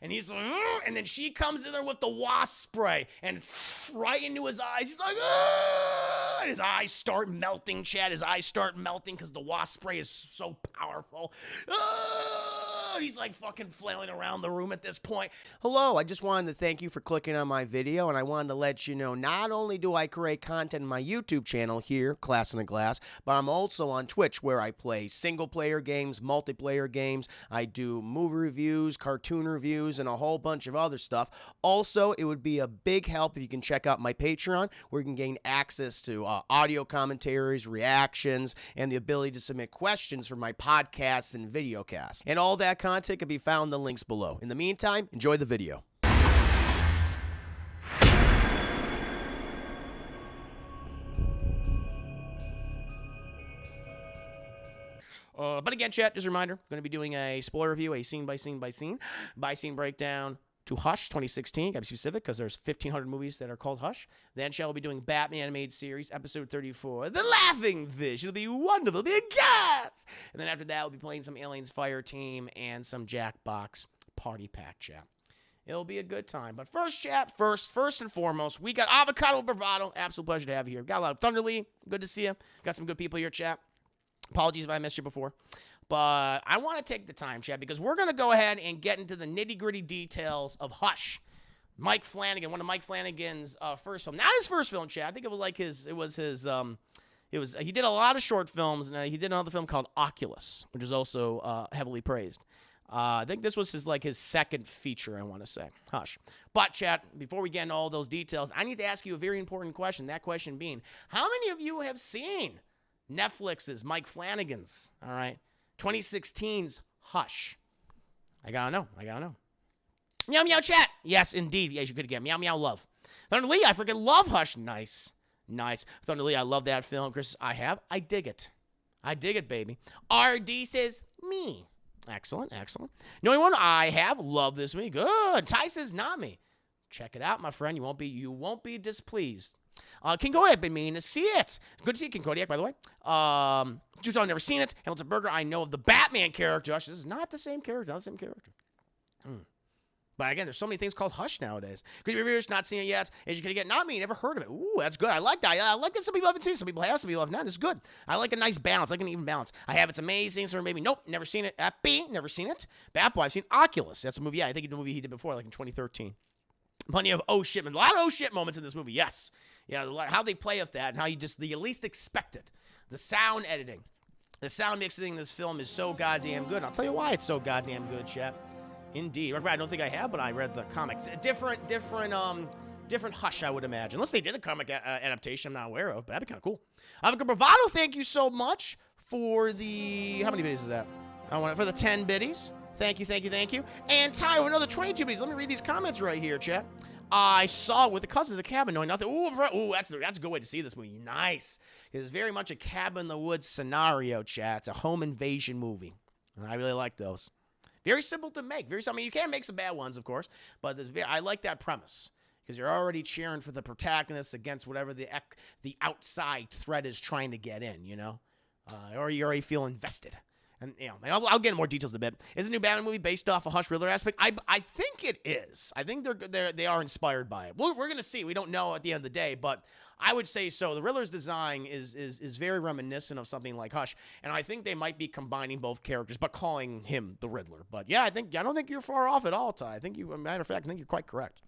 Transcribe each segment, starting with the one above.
And he's like, and then she comes in there with the wasp spray and right into his eyes. He's like, and his eyes start melting, Chad. His eyes start melting because the wasp spray is so powerful. He's like fucking flailing around the room at this point. Hello, I just wanted to thank you for clicking on my video, and I wanted to let you know not only do I create content in my YouTube channel here, Class in a Glass, but I'm also on Twitch where I play single-player games, multiplayer games. I do movie reviews, cartoon reviews, and a whole bunch of other stuff. Also, it would be a big help if you can check out my Patreon, where you can gain access to audio commentaries, reactions, and the ability to submit questions for my podcasts and videocasts. And all that content can be found in the links below. In the meantime, enjoy the video. But again, chat, just a reminder, I'm going to be doing a spoiler review, a scene-by-scene breakdown to Hush 2016. Got to be specific because there's 1,500 movies that are called Hush. Then Chad will be doing Batman Animated Series, Episode 34, The Laughing Fish. It'll be wonderful. It'll be a gas. And then after that, we'll be playing some Aliens Fire Team and some Jackbox Party Pack, chat. It'll be a good time. But first, chat, first and foremost, we got Avocado Bravado. Absolute pleasure to have you here. Got a lot of Thunder Lee. Good to see you. Got some good people here, chat. Apologies if I missed you before. But I want to take the time, Chad, because we're going to go ahead and get into the nitty-gritty details of Hush. Mike Flanagan, one of Mike Flanagan's first film. Not his first film, Chad. I think it was like he did a lot of short films, and he did another film called Oculus, which is also heavily praised. I think this was his second feature, I want to say. Hush. But, Chad, before we get into all those details, I need to ask you a very important question. That question being, how many of you have seen Netflix's, Mike Flanagan's, all right, 2016's Hush? I gotta know. Meow meow chat. Yes, indeed. Yes, you could get meow meow love. Thunder Lee, I freaking love Hush. Nice. Thunder Lee, I love that film. Chris, I dig it. I dig it, baby. RD says me. Excellent. Knowing one, I have loved this movie. Good. Ty says not me. Check it out, my friend. You won't be displeased. King Kodiak been meaning to see it. Good to see you, King Kodiak, by the way. Just I've never seen it. Hamilton Burger, I know of the Batman character. Hush, this is not the same character. But again, there's so many things called Hush nowadays. Because you're just not seen it yet. As you can get, not me, never heard of it. Ooh, that's good. I like that. I like that some people haven't seen it. Some people have, some people have not. It's good. I like a nice balance. I like an even balance. I have It's Amazing. So maybe, nope, never seen it. At B, never seen it. Bad Boy, I've seen Oculus. That's a movie, I think it's a movie he did before, like in 2013. Plenty of oh shit, a lot of oh shit moments in this movie, yes. Yeah, how they play with that and how you least expect it. The sound editing. The sound mixing in this film is so goddamn good. And I'll tell you why it's so goddamn good, chap. Indeed. I don't think I have, but I read the comics. Different Hush, I would imagine. Unless they did a comic adaptation I'm not aware of, but that'd be kind of cool. Avocado Bravado, thank you so much for the... How many biddies is that? For the 10 biddies. Thank you. And Ty, another 22 biddies. Let me read these comments right here, chat. I saw it with the cousins at the cabin, knowing nothing. Ooh, that's a good way to see this movie. Nice. It's very much a cabin in the woods scenario, chat. It's a home invasion movie. And I really like those. Very simple to make. I mean, you can make some bad ones, of course, but I like that premise because you're already cheering for the protagonist against whatever the outside threat is trying to get in, you know, or you already feel invested. And, you know, I'll get into more details in a bit. Is a new Batman movie based off a Hush Riddler aspect? I think it is. I think they are inspired by it. We're going to see. We don't know at the end of the day, but I would say so. The Riddler's design is very reminiscent of something like Hush, and I think they might be combining both characters, but calling him the Riddler. But yeah, I don't think you're far off at all, Ty. Matter of fact, I think you're quite correct.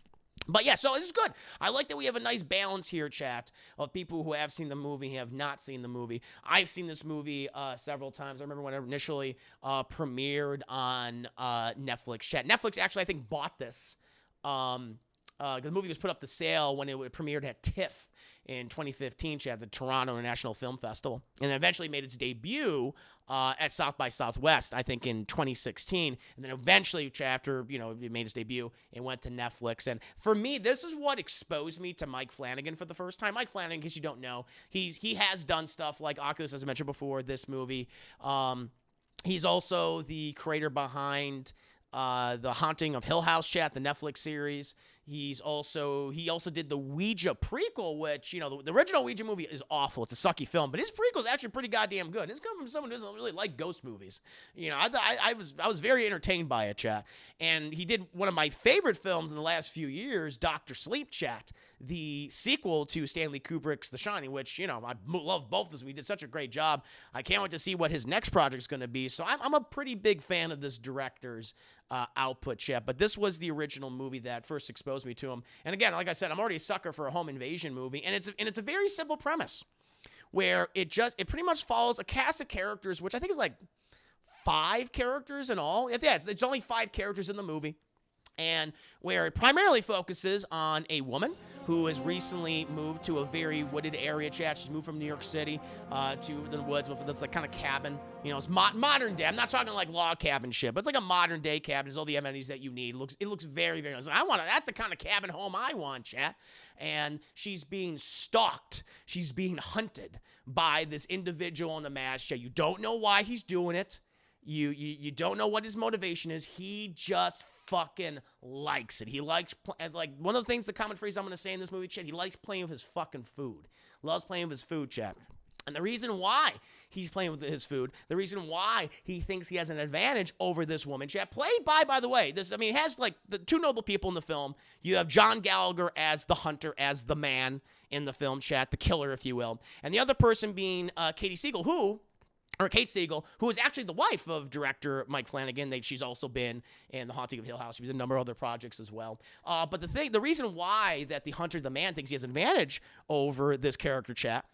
But yeah, so this is good. I like that we have a nice balance here, chat, of people who have seen the movie, have not seen the movie. I've seen this movie several times. I remember when it initially premiered on Netflix. Chat. Netflix actually, I think, bought this. The movie was put up to sale when it premiered at TIFF in 2015, chat, the Toronto International Film Festival, and eventually made its debut at South by Southwest, I think, in 2016, and then eventually, after, it made its debut, it went to Netflix, and for me, this is what exposed me to Mike Flanagan for the first time. Mike Flanagan, in case you don't know, he has done stuff like Oculus, as I mentioned before, this movie. He's also the creator behind The Haunting of Hill House, chat, the Netflix series. he also did the Ouija prequel, which, the original Ouija movie is awful. It's a sucky film, but his prequel is actually pretty goddamn good. This comes from someone who doesn't really like ghost movies. I was very entertained by it, chat. And he did one of my favorite films in the last few years, Dr. Sleep, chat, the sequel to Stanley Kubrick's The Shining, which, I love both of them. He did such a great job. I can't wait to see what his next project is going to be. So I'm a pretty big fan of this director's output, chat. But this was the original movie that first exposed me to him. And again, like I said, I'm already a sucker for a home invasion movie, and it's a very simple premise where it pretty much follows a cast of characters, which I think is like 5 characters in all. Yeah, it's only 5 characters in the movie, and where it primarily focuses on a woman who has recently moved to a very wooded area, chat. She's moved from New York City to the woods with this like kind of cabin. It's modern day. I'm not talking like log cabin shit, but it's like a modern day cabin. It's all the amenities that you need. It looks very, very nice. That's the kind of cabin home I want, chat. And she's being stalked. She's being hunted by this individual in the mask, chat. You don't know why he's doing it. You don't know what his motivation is. He just fucking likes it. He likes, like, one of the things, the common phrase I'm going to say in this movie, chat, he likes playing with his fucking food. Loves playing with his food, chat. And the reason why he's playing with his food, the reason why he thinks he has an advantage over this woman, chat, played by the way, it has, like, the 2 noble people in the film. You have John Gallagher as the hunter, as the man in the film, chat, the killer, if you will. And the other person being Kate Siegel, who is actually the wife of director Mike Flanagan. She's also been in The Haunting of Hill House. She's in a number of other projects as well. But the reason why that the hunter, the man, thinks he has an advantage over this character, chat,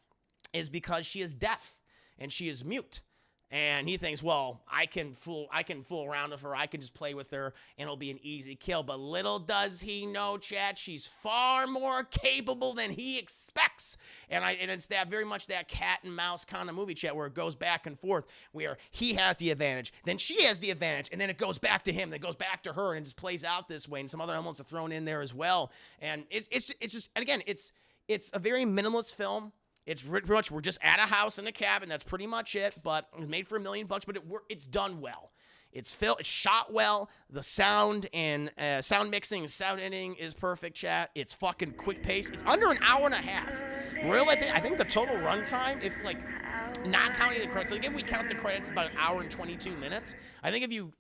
is because she is deaf and she is mute. And he thinks, well, I can fool around with her. I can just play with her, and it'll be an easy kill. But little does he know, chat, she's far more capable than he expects. And it's that very much that cat and mouse kind of movie, chat, where it goes back and forth, where he has the advantage, then she has the advantage, and then it goes back to him, then it goes back to her, and it just plays out this way. And some other elements are thrown in there as well. And it's just, and again, it's a very minimalist film. It's pretty much, we're just at a house in a cabin. That's pretty much it. But it was made for $1 million, but it's done well. It's shot well. The sound and sound mixing and sound editing is perfect, chat. It's fucking quick pace. It's under an hour and a half. Really, I think the total runtime, if like not counting the credits, like if we count the credits, it's about 1 hour and 22 minutes. I think if you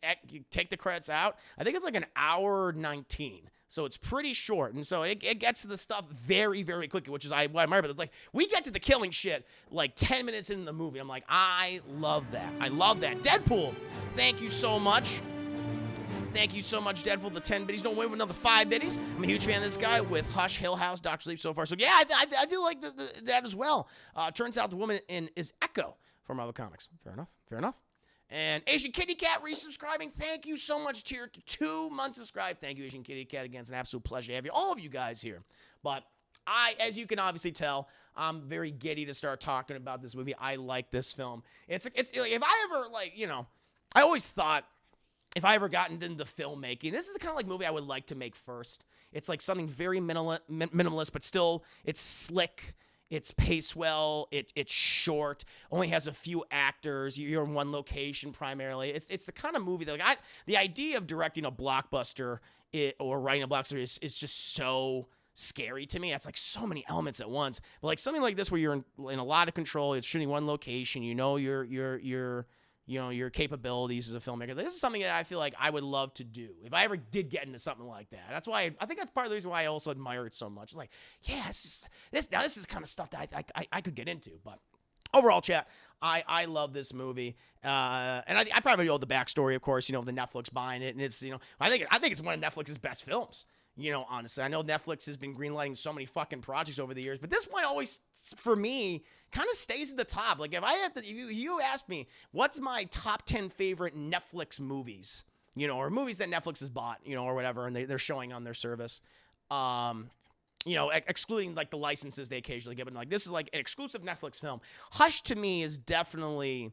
take the credits out, I think it's like 1 hour 19. So it's pretty short, and so it gets to the stuff very, very quickly, which is what I admire. But it's like, we get to the killing shit like 10 minutes into the movie. I'm like, I love that. I love that. Deadpool, thank you so much. Thank you so much, Deadpool, the 10 biddies. Don't wait for another 5 biddies. I'm a huge fan of this guy with Hush, Hill House, Dr. Sleep so far. So yeah, I feel like that as well. Turns out the woman is Echo from Marvel Comics. Fair enough. And Asian Kitty Cat resubscribing. Thank you so much, tier 2 months subscribed. Thank you, Asian Kitty Cat. Again, it's an absolute pleasure to have all of you guys here. But as you can obviously tell, I'm very giddy to start talking about this movie. I like this film. It's like, if I ever, like, I always thought if I ever gotten into filmmaking, this is the kind of like movie I would like to make first. It's like something very minimalist, but still it's slick. It's paced well. It's short. Only has a few actors. You're in one location primarily. It's the kind of movie that the idea of directing a blockbuster or writing a blockbuster is just so scary to me. That's like so many elements at once. But like something like this where you're in a lot of control. It's shooting one location. Your capabilities as a filmmaker. This is something that I feel like I would love to do if I ever did get into something like that. That's why I think that's part of the reason why I also admire it so much. It's like, yeah, this is kind of stuff that I could get into. But overall, chat, I love this movie, and I probably know the backstory, of course. The Netflix buying it, and it's I think it's one of Netflix's best films. Honestly, I know Netflix has been greenlighting so many fucking projects over the years, but this one always, for me, kind of stays at the top. Like, if I had to, you asked me, what's my top 10 favorite Netflix movies, or movies that Netflix has bought, or whatever, and they're showing on their service, excluding, like, the licenses they occasionally give, and, like, this is, like, an exclusive Netflix film. Hush, to me, is definitely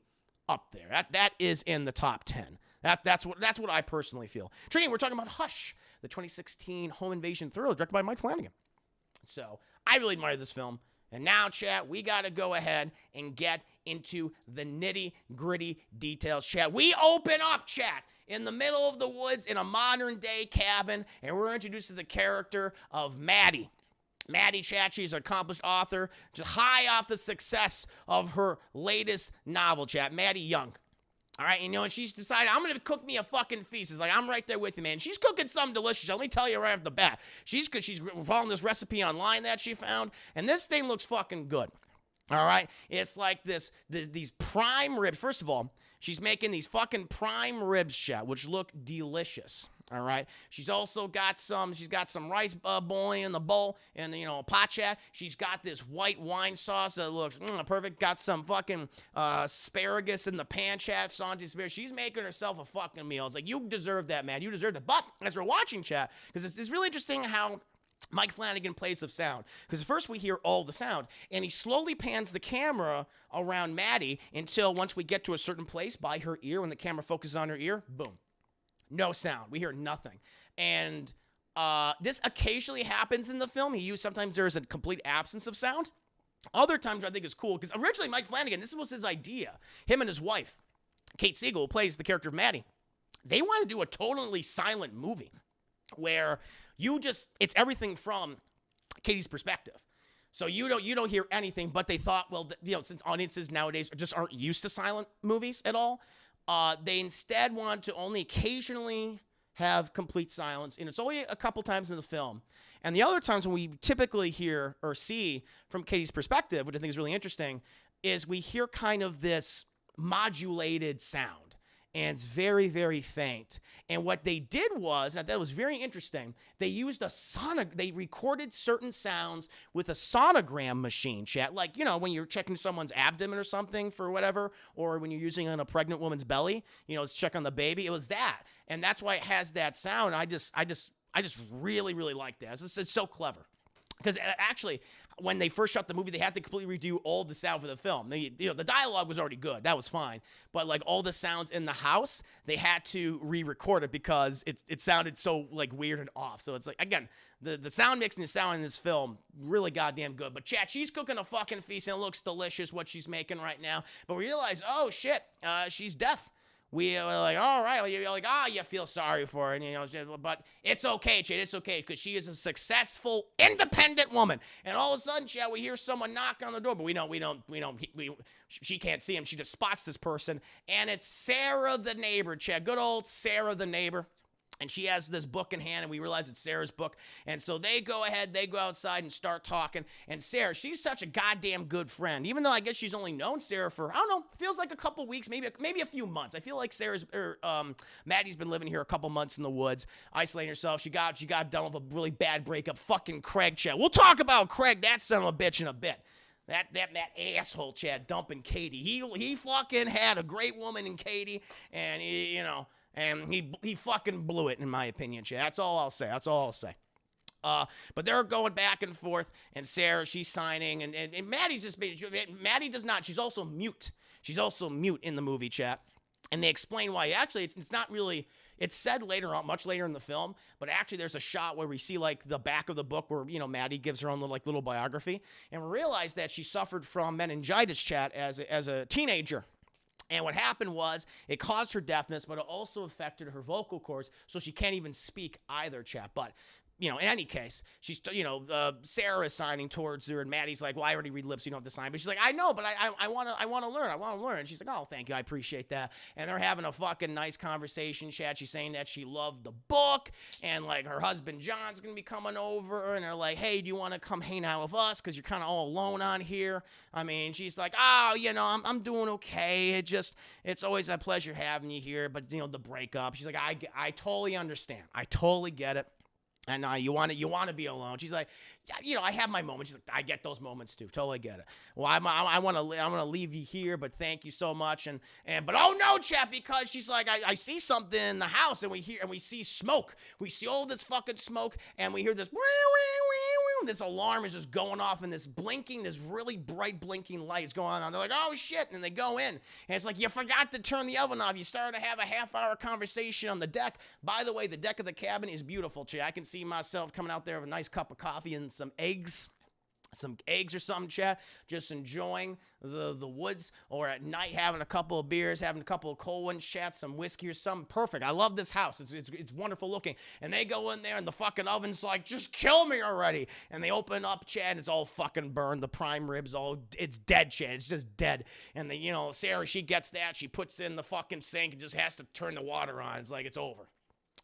up there. That is in the top 10. That's what I personally feel. Trini, we're talking about Hush, the 2016 home invasion thriller directed by Mike Flanagan. So I really admire this film, And now, chat, we got to go ahead and get into the nitty-gritty details, chat. We open up, chat, in the middle of the woods in a modern-day cabin, and we're introduced to the character of Maddie. Maddie, chat, she's an accomplished author, just high off the success of her latest novel, chat. Maddie Young. All right, and she's decided, I'm going to cook me a fucking feast. It's like, I'm right there with you, man. She's cooking something delicious. Let me tell you right off the bat. She's following this recipe online that she found, and this thing looks fucking good. All right, it's like these prime ribs. First of all, she's making these fucking prime ribs, chat, which look delicious. All right. She's also got some rice boiling in the bowl and, a pot, chat. She's got this white wine sauce that looks perfect. Got some fucking asparagus in the pan, chat. Santi asparagus. She's making herself a fucking meal. It's like, you deserve that, man. You deserve that. But as we're watching, chat, because it's really interesting how Mike Flanagan plays with sound. Because first we hear all the sound, and he slowly pans the camera around Maddie until once we get to a certain place by her ear, when the camera focuses on her ear, boom. No sound. We hear nothing. And this occasionally happens in the film. Sometimes there's a complete absence of sound. Other times I think it's cool, because originally Mike Flanagan, this was his idea. Him and his wife, Kate Siegel, who plays the character of Maddie, they want to do a totally silent movie where it's everything from Katie's perspective. So you don't hear anything, but they thought, well, since audiences nowadays just aren't used to silent movies at all, they instead want to only occasionally have complete silence, and it's only a couple times in the film. And the other times when we typically hear or see from Katie's perspective, which I think is really interesting, is we hear kind of this modulated sound. And it's very, very faint. And what they did was, and that was very interesting, they used they recorded certain sounds with a sonogram machine, chat. Like, when you're checking someone's abdomen or something for whatever, or when you're using it on a pregnant woman's belly, let's check on the baby. It was that. And that's why it has that sound. I just really, really like that. It's so clever. Because actually, when they first shot the movie, they had to completely redo all the sound for the film. The dialogue was already good. That was fine. But, like, all the sounds in the house, they had to re-record it because it sounded so, like, weird and off. So it's like, again, the sound mix and the sound in this film, really goddamn good. But, chat, she's cooking a fucking feast, and it looks delicious what she's making right now. But we realize, oh, shit, she's deaf. We were like, all right, you're like, you feel sorry for her, and, but it's okay, Chad, it's okay, because she is a successful, independent woman. And all of a sudden, Chad, we hear someone knock on the door, but she can't see him. She just spots this person, and it's Sarah the neighbor, Chad, good old Sarah the neighbor. And she has this book in hand, and we realize it's Sarah's book. And so they go outside and start talking. And Sarah, she's such a goddamn good friend. Even though I guess she's only known Sarah for, I don't know, feels like a couple weeks, maybe a few months. I feel like Maddie's been living here a couple months in the woods, isolating herself. She got done with a really bad breakup. Fucking Craig, Chad. We'll talk about Craig, that son of a bitch, in a bit. That asshole, Chad, dumping Katie. He fucking had a great woman in Katie, and and he fucking blew it, in my opinion, Chad. That's all I'll say. But they're going back and forth, and Sarah, she's signing, and Maddie's just Maddie does not. She's also mute. She's also mute in the movie, chat. And they explain why. Actually, it's not really. It's said later on, much later in the film, but actually there's a shot where we see like the back of the book where, Maddie gives her own little biography, and we realize that she suffered from meningitis, chat, as a teenager. And what happened was it caused her deafness, but it also affected her vocal cords, so she can't even speak either, chat. But in any case, she's, Sarah is signing towards her, and Maddie's like, well, I already read lips, you don't have to sign. But she's like, I know, but I want to learn. And she's like, oh, thank you, I appreciate that. And they're having a fucking nice conversation, chat. She's saying that she loved the book, and like her husband John's gonna be coming over, and they're like, hey, do you want to come hang out with us? Because you're kind of all alone on here. I mean, she's like, oh, I'm doing okay. It's always a pleasure having you here, but the breakup. She's like, I totally understand. I totally get it. And you want to be alone. She's like, yeah, I have my moments. She's like, I get those moments too. Totally get it. Well, I'm gonna leave you here, but thank you so much. But oh no, chap, because she's like, I see something in the house, and we see smoke. We see all this fucking smoke, and we hear this. This alarm is just going off, and this really bright blinking light is going on. They're like, oh shit, and they go in, and it's like, you forgot to turn the oven off. You started to have a half-hour conversation on the deck. By the way, the deck of the cabin is beautiful, Che. I can see myself coming out there with a nice cup of coffee and some eggs. some eggs or something, chat, just enjoying the woods, or at night having a couple of beers, having a couple of cold ones, chat, some whiskey or something. Perfect. I love this house. It's wonderful looking. And they go in there and the fucking oven's like, just kill me already. And they open up, chat, and it's all fucking burned. The prime ribs, it's dead, chat. It's just dead. And Sarah, she gets that. She puts it in the fucking sink and just has to turn the water on. It's like, it's over.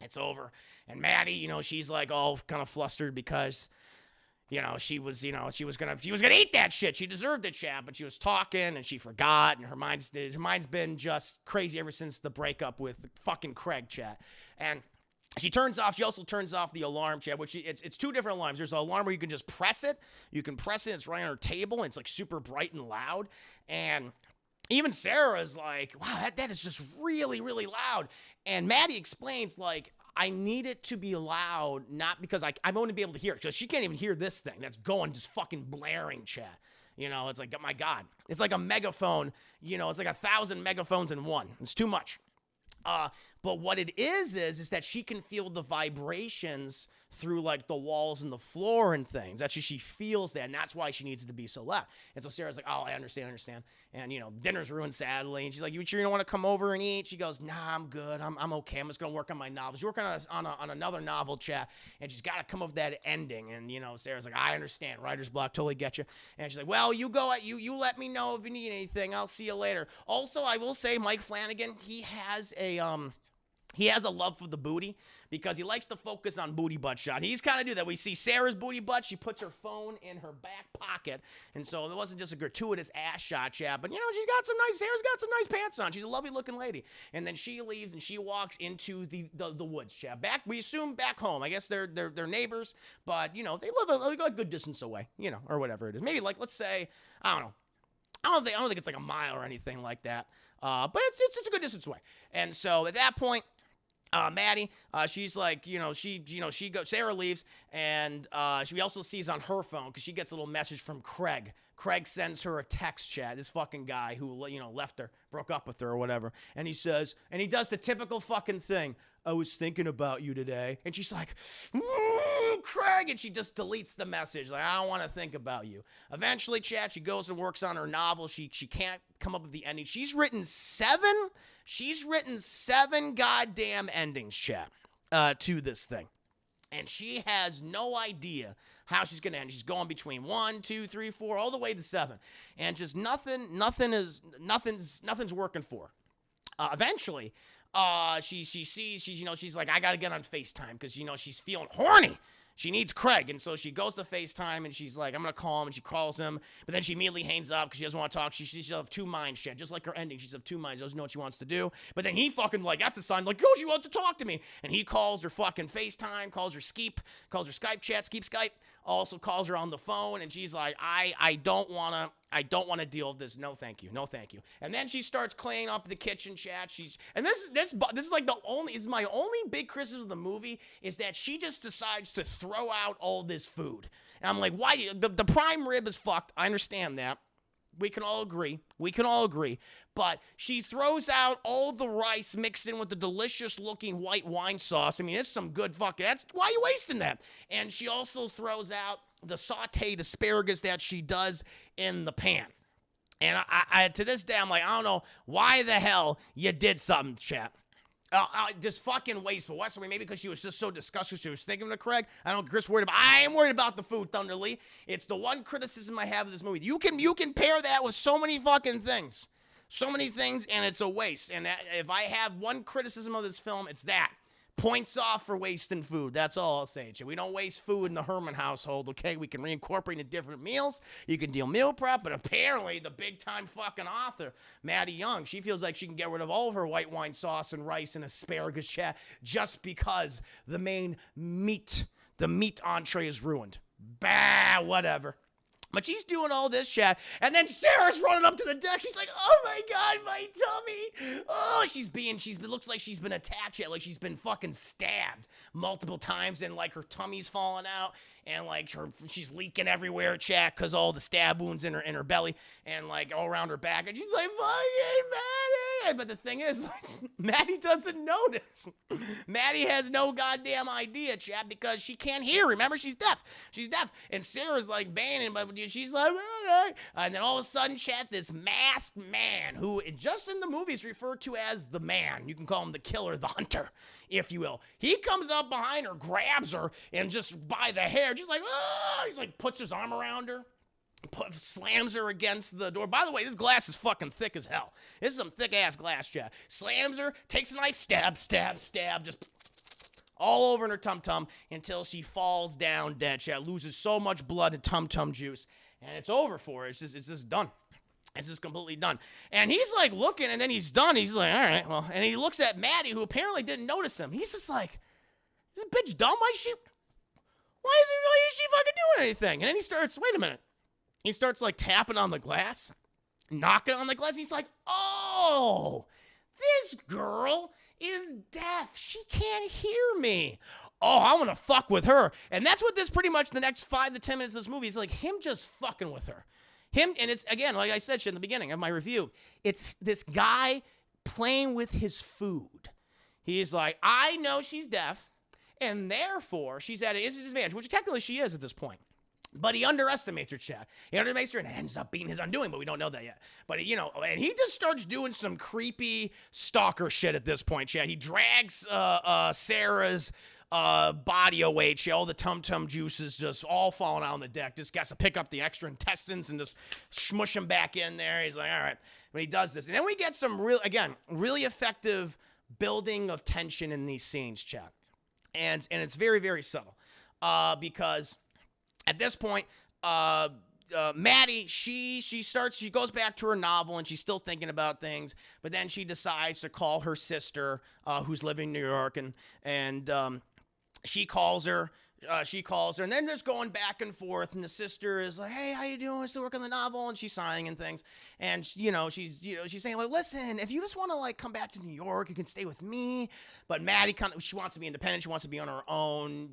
It's over. And Maddie, she's like all kind of flustered because she was gonna eat that shit. She deserved it, chat, but she was talking and she forgot, and her mind's been just crazy ever since the breakup with fucking Craig, chat. And she also turns off the alarm, chat, which it's two different alarms. There's an alarm where you can just press it. You can press it, it's right on her table, and it's like super bright and loud. And even Sarah's like, wow, that is just really, really loud. And Maddie explains, like, I need it to be loud, not because I'm only be able to hear it, because she can't even hear this thing that's going just fucking blaring, chat. It's like, oh my God. It's like a megaphone, it's like 1,000 megaphones in one. It's too much. But what it is that she can feel the vibrations through like the walls and the floor and things. Actually, she feels that, and that's why she needs it to be so loud. And so Sarah's like, oh, I understand. And dinner's ruined sadly. And she's like, you sure you don't want to come over and eat? She goes, nah, I'm good. I'm okay. I'm just gonna work on my novel. She's working on another novel, chat, and she's got to come up with that ending. And Sarah's like, I understand. Writer's block, totally get you. And she's like, well, you go at you let me know if you need anything. I'll see you later. Also, I will say, Mike Flanagan, he has a love for the booty because he likes to focus on booty butt shot. He's kind of do that. We see Sarah's booty butt. She puts her phone in her back pocket. And so it wasn't just a gratuitous ass shot, chat. But, Sarah's got some nice pants on. She's a lovely looking lady. And then she leaves and she walks into the woods, chat. We assume back home. I guess they're neighbors. But, they live a good distance away, or whatever it is. Maybe like, let's say, I don't know. I don't think it's like a mile or anything like that. But it's a good distance away. And so at that point, Maddie, she's like, Sarah leaves, and she also sees on her phone, because she gets a little message from Craig. Craig sends her a text, chat, this fucking guy who, left her, broke up with her or whatever. And he does the typical fucking thing. I was thinking about you today. And she's like, Craig, and she just deletes the message. Like, I don't want to think about you. Eventually, chat, she goes and works on her novel. She can't come up with the ending. She's written seven goddamn endings, chat, to this thing. And she has no idea how she's going to end. She's going between 1, 2, 3, 4, all the way to 7. And just nothing's working for her. Eventually, she sees, she's like, I got to get on FaceTime because, she's feeling horny. She needs Craig, and so she goes to FaceTime, and she's like, I'm going to call him, and she calls him, but then she immediately hangs up because she doesn't want to talk. She's of two minds, shit. Just like her ending, she's of two minds. She doesn't know what she wants to do, but then he fucking, like, that's a sign, like, she wants to talk to me, and he calls her fucking FaceTime, calls her Skype chat, Skype, also calls her on the phone, and she's like, I don't want to deal with this. No, thank you. And then she starts cleaning up the kitchen, chat. This is like my only big criticism of the movie is that she just decides to throw out all this food. And I'm like, why? The prime rib is fucked. I understand that. We can all agree. But she throws out all the rice mixed in with the delicious looking white wine sauce. I mean, it's some good fucking, why are you wasting that? And she also throws out the sauteed asparagus that she does in the pan. And I to this day, I'm like, I don't know why the hell you did something, chat. Just fucking wasteful. Why? Maybe because she was just so disgusted. She was thinking of Craig. I don't. Chris worried about. I am worried about the food, Thunder Lee. It's the one criticism I have of this movie. You can pair that with so many fucking things, and it's a waste. And if I have one criticism of this film, it's that. Points off for wasting food. That's all I'll say. We don't waste food in the Herman household, okay? We can reincorporate into different meals. You can deal meal prep, but apparently the big-time fucking author, Maddie Young, she feels like she can get rid of all of her white wine sauce and rice and asparagus chat just because the main meat entree is ruined. Bah, whatever. But she's doing all this chat, and then Sarah's running up to the deck. She's like, oh my God, my tummy. Oh, looks like she's been attacked yet, like she's been fucking stabbed multiple times, and like her tummy's falling out, and like she's leaking everywhere, chat, because all the stab wounds in her belly, and like all around her back, and she's like, fucking Maddie. yeah, but the thing is, like, Maddie doesn't notice. Maddie has no goddamn idea, chat, because she can't hear. Remember, she's deaf. She's deaf. And Sarah's like banging, but she's like, all right. And then all of a sudden, chat, this masked man, who just in the movies referred to as the man, you can call him the killer, the hunter, if you will. He comes up behind her, grabs her, and just by the hair, just like, oh, he's like, puts his arm around her. Slams her against the door. By the way, this glass is fucking thick as hell. This is some thick-ass glass, chat. Slams her, takes a knife, stab, just all over in her tum-tum until she falls down dead, chat. Loses so much blood and tum-tum juice, and it's over for her. It's just done. It's just completely done. And he's like looking, and then he's done. He's like, all right, well. And he looks at Maddie, who apparently didn't notice him. He's just like, is this bitch dumb? Why is she fucking doing anything? And then he starts, wait a minute. He starts like tapping on the glass, knocking on the glass. He's like, oh, this girl is deaf. She can't hear me. Oh, I want to fuck with her. And that's what this pretty much the next 5 to 10 minutes of this movie is like, him just fucking with her. Him, and it's, again, like I said in the beginning of my review, it's this guy playing with his food. He's like, I know she's deaf, and therefore she's at a disadvantage, which technically she is at this point. But he underestimates her, chat. He underestimates her and ends up being his undoing, but we don't know that yet. But, you know, and he just starts doing some creepy stalker shit at this point, chat. He drags Sarah's body away, chat. All the tum-tum juices just all falling out on the deck. Just got to pick up the extra intestines and just smush them back in there. He's like, all right. But he does this. And then we get some really effective building of tension in these scenes, chat. And it's very, very subtle. Because at this point, Maddie, she goes back to her novel and she's still thinking about things, but then she decides to call her sister, who's living in New York, and she calls her, and then there's going back and forth, and the sister is like, hey, how you doing? Still working on the novel? And she's sighing and things, and she's saying, like, listen, if you just want to like come back to New York, you can stay with me. But Maddie she wants to be independent, she wants to be on her own,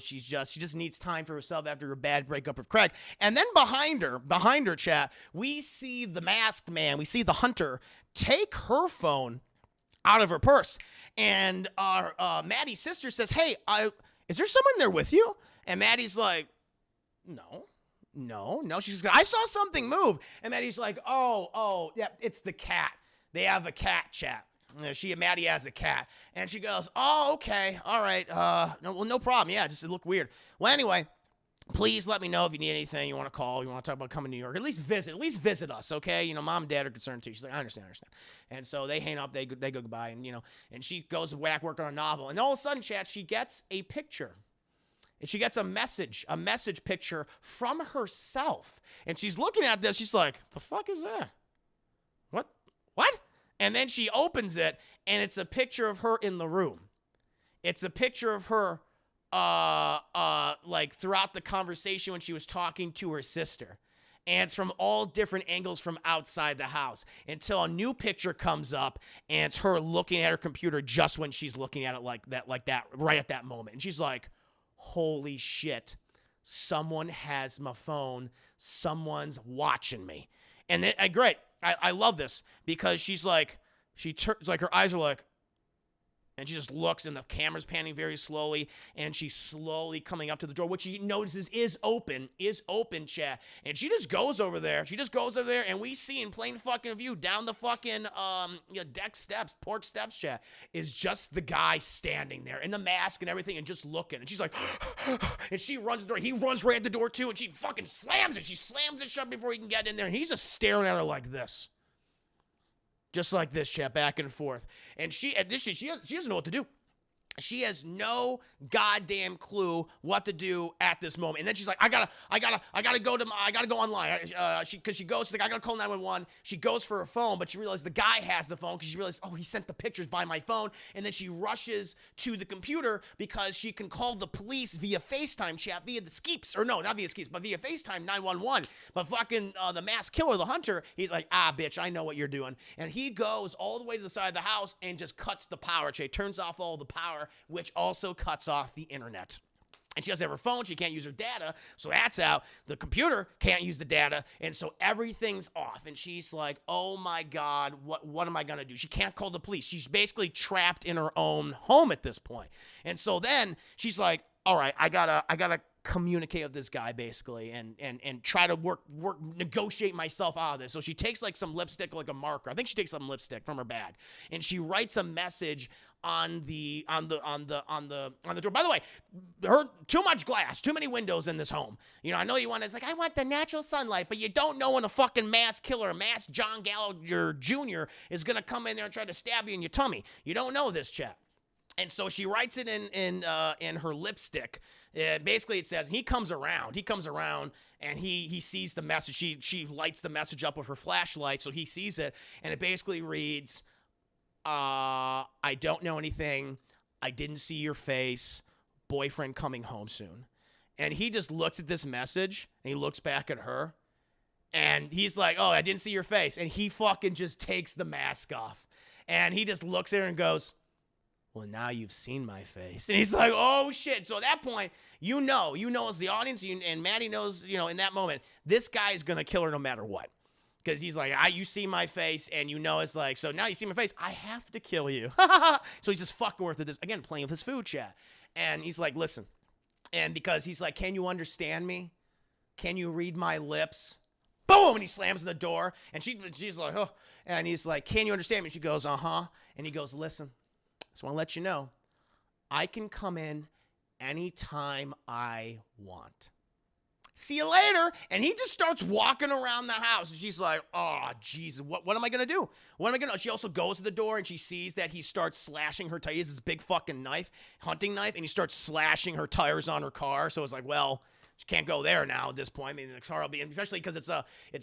she just needs time for herself after her bad breakup with Craig. And then behind her, chat, we see the masked man, we see the hunter take her phone out of her purse, and Maddie's sister says, hey, is there someone there with you? And Maddie's like, no. She's like, I saw something move. And Maddie's like, oh, yeah, it's the cat. They have a cat, chat. Maddie has a cat. And she goes, oh, okay, all right. No problem. Yeah, just it looked weird. Well, anyway, please let me know if you need anything, you want to call, you want to talk about coming to New York. At least visit us, okay? Mom and dad are concerned too. She's like, I understand. And so they hang up, they go goodbye, and she goes to work on a novel. And all of a sudden, chat, she gets a picture. And she gets a message picture from herself. And she's looking at this, she's like, the fuck is that? What? And then she opens it, and it's a picture of her in the room. It's a picture of her like throughout the conversation when she was talking to her sister. And it's from all different angles from outside the house until a new picture comes up and it's her looking at her computer just when she's looking at it like that, right at that moment. And she's like, holy shit, someone has my phone. Someone's watching me. And great. I love this because she's like, her eyes are like, and she just looks, and the camera's panning very slowly, and she's slowly coming up to the door, which she notices is open, chat. And she just goes over there. And we see in plain fucking view down the fucking porch steps, chat, is just the guy standing there in the mask and everything, and just looking. And she's like, and she runs the door. He runs right at the door too, and she fucking slams it. She slams it shut before he can get in there, and he's just staring at her like this. Just like this, chat, back and forth. And she doesn't know what to do. She has no goddamn clue what to do at this moment. And then she's like, I gotta go online. Because she goes, she's like, I gotta call 911. She goes for her phone, but she realized the guy has the phone because she realized, oh, he sent the pictures by my phone. And then she rushes to the computer because she can call the police via FaceTime chat, via the Skeeps, or no, not via Skeeps, but via FaceTime 911. But fucking the masked killer, the hunter, he's like, bitch, I know what you're doing. And he goes all the way to the side of the house and just cuts the power, turns off all the power, which also cuts off the internet. And she doesn't have her phone. She can't use her data. So that's out. The computer can't use the data. And so everything's off. And she's like, oh my God, what am I going to do? She can't call the police. She's basically trapped in her own home at this point. And so then she's like, all right, I gotta communicate with this guy basically and try to negotiate myself out of this. So she takes like some lipstick, like a marker. I think she takes some lipstick from her bag and she writes a message on the door. By the way, too much glass, too many windows in this home. You know, I know you want, it's like, I want the natural sunlight, but you don't know when a fucking mass killer, mass John Gallagher Jr. is gonna come in there and try to stab you in your tummy. You don't know this, chat. And so she writes it in her lipstick. Basically, it says, he comes around, and he sees the message. She lights the message up with her flashlight, so he sees it, and it basically reads, I don't know anything. I didn't see your face. Boyfriend coming home soon. And he just looks at this message, and he looks back at her, and he's like, oh, I didn't see your face. And he fucking just takes the mask off, and he just looks at her and goes, well, now you've seen my face. And he's like, oh, shit. So at that point, you know as the audience, and Maddie knows, in that moment, this guy is going to kill her no matter what. Because he's like, you see my face, and it's like, so now you see my face, I have to kill you. So he's just fucking with this, again, playing with his food chat. And he's like, listen. And because he's like, can you understand me? Can you read my lips? Boom! And he slams the door. And she's like, oh. And he's like, can you understand me? And she goes, uh-huh. And he goes, listen. Just want to let you know, I can come in anytime I want. See you later. And he just starts walking around the house. And she's like, oh, Jesus, what am I going to do? What am I going to do? She also goes to the door and she sees that he starts slashing her tires. He has this big fucking knife, hunting knife, and he starts slashing her tires on her car. So it's like, well, she can't go there now at this point. I mean, the car will be, especially because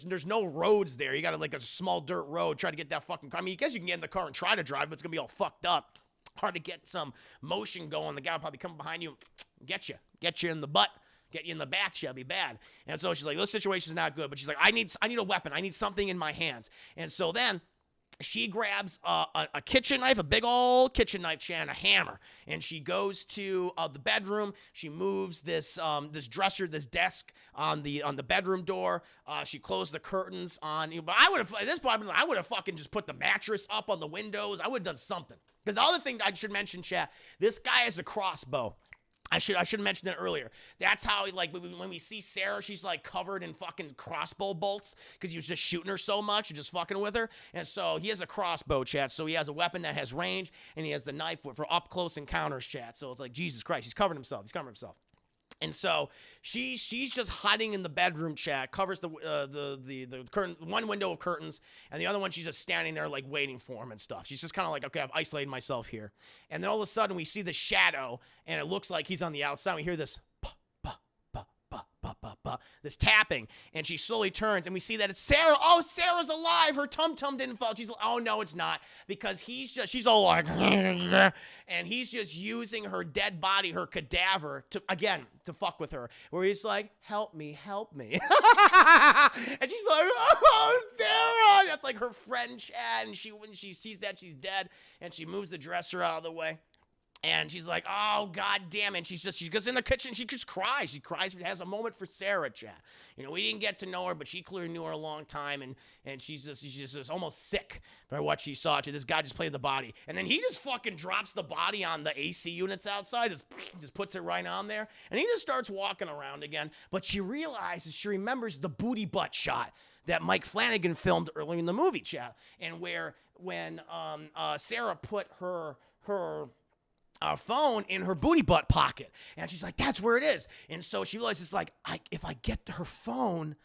there's no roads there. You got like a small dirt road. Try to get that fucking car. I mean, I guess you can get in the car and try to drive, but it's going to be all fucked up. Hard to get some motion going. The guy will probably come behind you and get you in the butt, get you in the back. She'll be bad. And so she's like, this situation's not good. But she's like, I need a weapon. I need something in my hands. And so then she grabs a kitchen knife, a big old kitchen knife, and a hammer. And she goes to the bedroom. She moves this dresser, this desk on the bedroom door. She closed the curtains on. But I would have, at this point, I would have fucking just put the mattress up on the windows. I would have done something. Because the other thing I should mention, chat, this guy has a crossbow. I should have mentioned that earlier. That's how, like, when we see Sarah, she's, like, covered in fucking crossbow bolts because he was just shooting her so much and just fucking with her. And so he has a crossbow, chat. So he has a weapon that has range, and he has the knife for up-close encounters, chat. So it's like, Jesus Christ, he's covering himself. And so she's just hiding in the bedroom, chat, covers the curtain, one window of curtains, and the other one she's just standing there like waiting for him and stuff. She's just kind of like, okay, I've isolated myself here. And then all of a sudden we see the shadow, and it looks like he's on the outside. We hear this this tapping, and she slowly turns, and we see that it's Sarah. Oh, Sarah's alive. Her tum-tum didn't fall. She's like, oh, no, it's not, because she's all like, and he's just using her dead body, her cadaver, to fuck with her, where he's like, help me. And she's like, oh, Sarah. That's like her friend, Chad, and when she sees that she's dead, and she moves the dresser out of the way. And she's like, oh, God damn it. She goes in the kitchen. She just cries. She cries. Has a moment for Sarah, chat. We didn't get to know her, but she clearly knew her a long time. And she's just almost sick by what she saw. This guy just played the body. And then he just fucking drops the body on the AC units outside. Just puts it right on there. And he just starts walking around again. But she remembers the booty butt shot that Mike Flanagan filmed earlier in the movie, chat. And when Sarah put her phone in her booty butt pocket, and she's like, that's where it is. And so she realizes, like, if I get to her phone,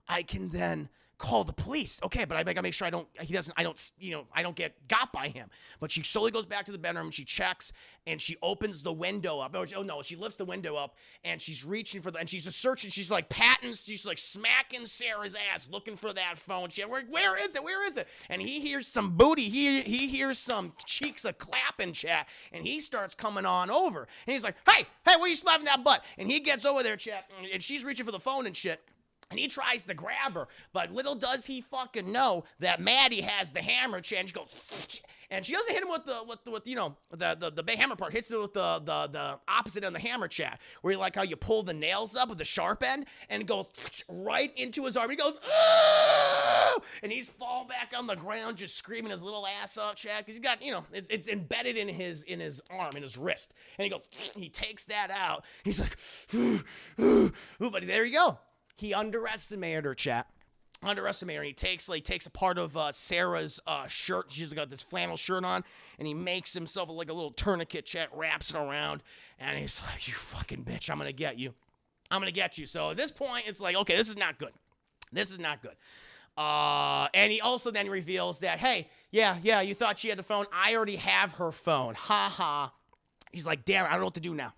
I can then call the police. Okay, but I gotta make sure I don't get got by him. But she slowly goes back to the bedroom, and she checks, and she opens the window up. Oh no, she lifts the window up, and she's reaching for and she's just searching. She's like she's like smacking Sarah's ass, looking for that phone. She's like, where is it? And he hears some booty. He hears some cheeks a clapping, chat, and he starts coming on over. And he's like, hey, where you slapping that butt? And he gets over there, chat, and she's reaching for the phone and shit. And he tries to grab her, but little does he fucking know that Maddie has the hammer, and she goes, and she doesn't hit him with the big hammer part. Hits it with the opposite on the hammer, chat, where you like how you pull the nails up with the sharp end, and it goes right into his arm. He goes, oh! And he's falling back on the ground, just screaming his little ass off, chat, because he's got, it's embedded in his arm, in his wrist, and he goes, he takes that out. He's like, ooh, but there you go. He underestimated her, chat. Underestimated her. He takes a part of Sarah's shirt. She's got this flannel shirt on, and he makes himself like a little tourniquet, chat, wraps it around, and he's like, you fucking bitch, I'm gonna get you. I'm gonna get you. So at this point, it's like, okay, this is not good. This is not good. And he also then reveals that, hey, yeah, you thought she had the phone. I already have her phone. Ha ha. He's like, damn, I don't know what to do now.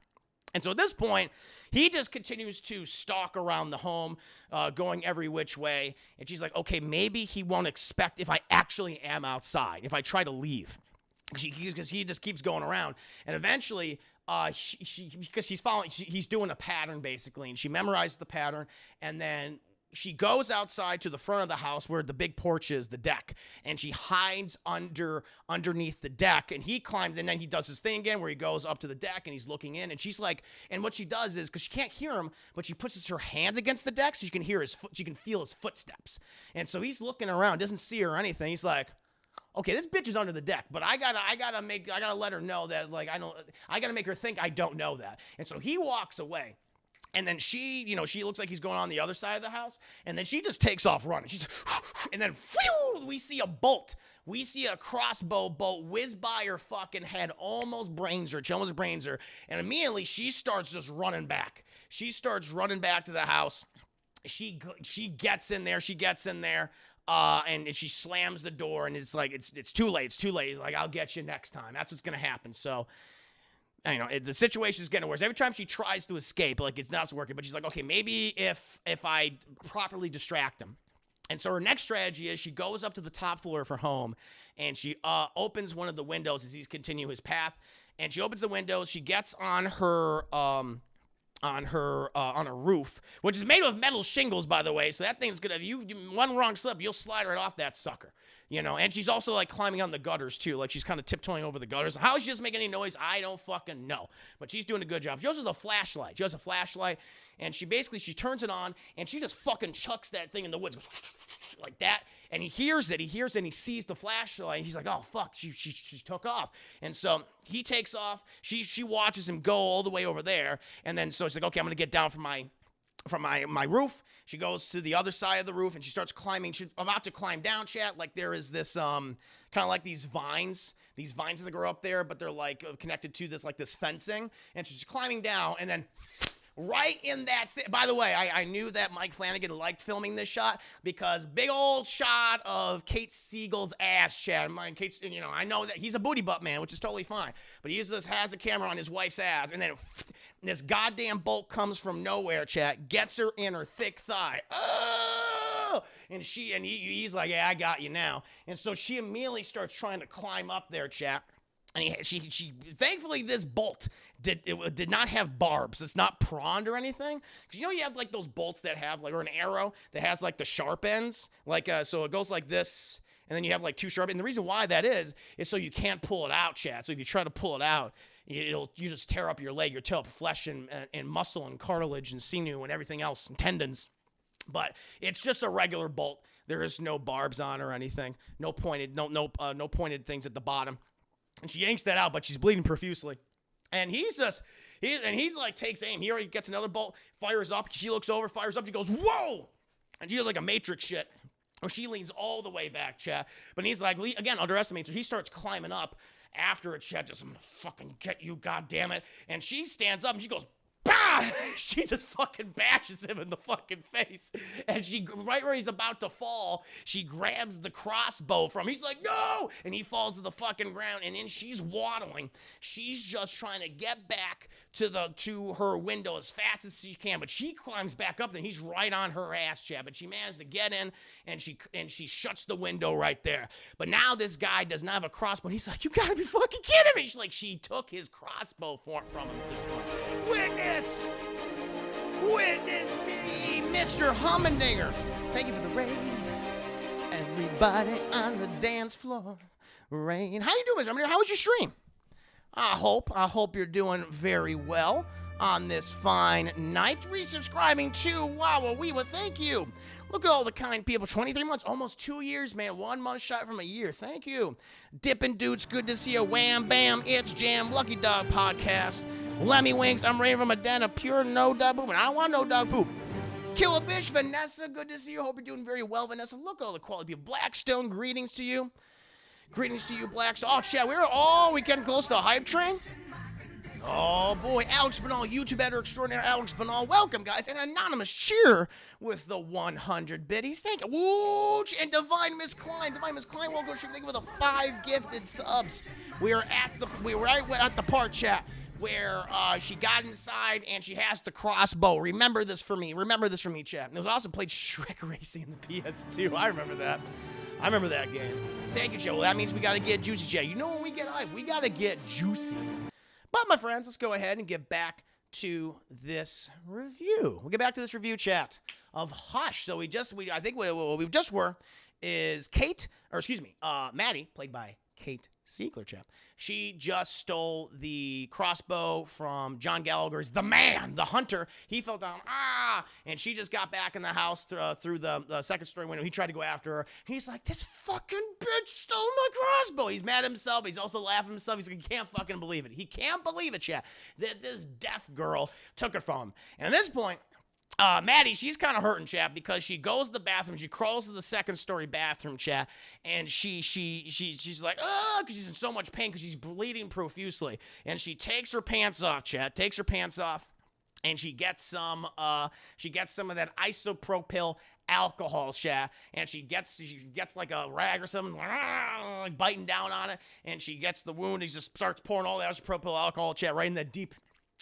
And so at this point, he just continues to stalk around the home, going every which way. And she's like, okay, maybe he won't expect if I actually am outside, if I try to leave. Because he just keeps going around. And eventually, because he's doing a pattern, basically. And she memorizes the pattern. And then she goes outside to the front of the house where the big porch is, the deck, and she hides underneath the deck, and he climbs, and then he does his thing again where he goes up to the deck and he's looking in, and she's like, and what she does is, because she can't hear him, but she pushes her hands against the deck so she can feel his footsteps. And so he's looking around, doesn't see her or anything. He's like, okay, this bitch is under the deck, but I gotta let her know that, like, I gotta make her think I don't know that. And so he walks away. And then she looks like he's going on the other side of the house. And then she just takes off running. And then whew, we see a bolt. We see a crossbow bolt whiz by her fucking head, almost brains her. She almost brains her. And immediately she starts just running back. She starts running back to the house. She gets in there. And she slams the door. And it's like, it's too late. It's too late. Like, I'll get you next time. That's what's going to happen. So, the situation is getting worse. Every time she tries to escape, like, it's not working. But she's like, okay, maybe if I properly distract him. And so her next strategy is she goes up to the top floor of her home, and she opens one of the windows as he's continuing his path. And she opens the windows. She gets on her on a roof, which is made of metal shingles, by the way. So that thing's gonna, you one wrong slip, you'll slide right off that sucker. And she's also like climbing on the gutters too. Like, she's kind of tiptoeing over the gutters. How she doesn't make any noise, I don't fucking know. But she's doing a good job. She also has a flashlight. And she turns it on, and she just fucking chucks that thing in the woods like that. And he hears it, and he sees the flashlight. And he's like, oh fuck, she took off. And so he takes off. She watches him go all the way over there. And then so she's like, okay, I'm gonna get down from my roof. She goes to the other side of the roof, and she starts climbing. She's about to climb down, chat. Like, there is this kind of like these vines that grow up there, but they're like connected to this fencing. And she's climbing down, and then right in that by the way, I knew that Mike Flanagan liked filming this shot, because big old shot of Kate Siegel's ass, chat. Kate's, I know that he's a booty butt man, which is totally fine, but he just has a camera on his wife's ass, and then this goddamn bolt comes from nowhere, chat, gets her in her thick thigh. Oh! And he's like, yeah, I got you now. And so she immediately starts trying to climb up there, chat. And she thankfully, this bolt did not have barbs. It's not prawned or anything. Because you have like those bolts that have like, or an arrow that has like the sharp ends. Like, so it goes like this, and then you have like two sharp. And the reason why that is so you can't pull it out, chat. So if you try to pull it out, you just tear up your leg, your toe, flesh and muscle and cartilage and sinew and everything else and tendons. But it's just a regular bolt. There is no barbs on or anything. No pointed things at the bottom. And she yanks that out, but she's bleeding profusely. And he like takes aim. He already gets another bolt, fires up. She looks over, fires up. She goes, whoa! And she does like a Matrix shit. Or she leans all the way back, chat. But he's like, again, underestimates her. He starts climbing up after it, chat. Just, I'm gonna fucking get you, goddammit. And she stands up and she goes, bah! She just fucking bashes him in the fucking face. And right where he's about to fall, she grabs the crossbow from him. He's like, no! And he falls to the fucking ground, and then she's waddling. She's just trying to get back to her window as fast as she can, but she climbs back up, and he's right on her ass, chat. But she managed to get in, and she shuts the window right there. But now this guy does not have a crossbow. He's like, you gotta be fucking kidding me! She's like, she took his crossbow from him at this point. Witness me Mr. Hummendinger. Thank you for the rain. Everybody on the dance floor. Rain. How you doing, Mr. Hummendinger? How was your stream? I hope you're doing very well on this fine night. Resubscribing to Wawa thank you. Look at all the kind people. 23 months, almost 2 years, man. 1 month shot from a year. Thank you. Dippin' Dudes, good to see you. Wham, bam, it's jam. Lucky Dog Podcast. Lemmy Wings, I'm ready from a den of pure no dog poop, and I don't want no dog poop. Kill a bitch, Vanessa, good to see you. Hope you're doing very well, Vanessa. Look at all the quality people. Blackstone, greetings to you. Greetings to you, Blackstone. Oh, chat, we getting close to the hype train. Oh, boy. Alex Banal, YouTube editor extraordinaire Alex Banal. Welcome, guys. And Anonymous Cheer with the 100 biddies. Thank you. Woo! And Divine Miss Klein. Divine Miss Klein, welcome. Thank you for the 5 gifted subs. We were at the part, chat, where she got inside and she has the crossbow. Remember this for me, chat. And it was also played Shrek Racing in the PS2. I remember that game. Thank you, chat. Well, that means we got to get juicy, chat. You know when we get hype, we got to get juicy. But, my friends, let's go ahead and get back to this review. We'll get back to this review, chat, of Hush. So I think what we just were is Maddie, played by Kate Siegler, chap. She just stole the crossbow from John Gallagher's The Man, the Hunter. He fell down, and she just got back in the house through the second story window. He tried to go after her. He's like, this fucking bitch stole my crossbow. He's mad at himself. He's also laughing at himself. He's like, he can't fucking believe it. He can't believe it, chat, that this deaf girl took it from him. And at this point, Maddie, she's kind of hurting, chat, because she goes to the bathroom, she crawls to the second story bathroom, chat, and she's like, because she's in so much pain because she's bleeding profusely, and she takes her pants off, chat, and she gets some of that isopropyl alcohol, chat, and she gets like a rag or something, like biting down on it, and she gets the wound, and she just starts pouring all that isopropyl alcohol, chat, right in the deep,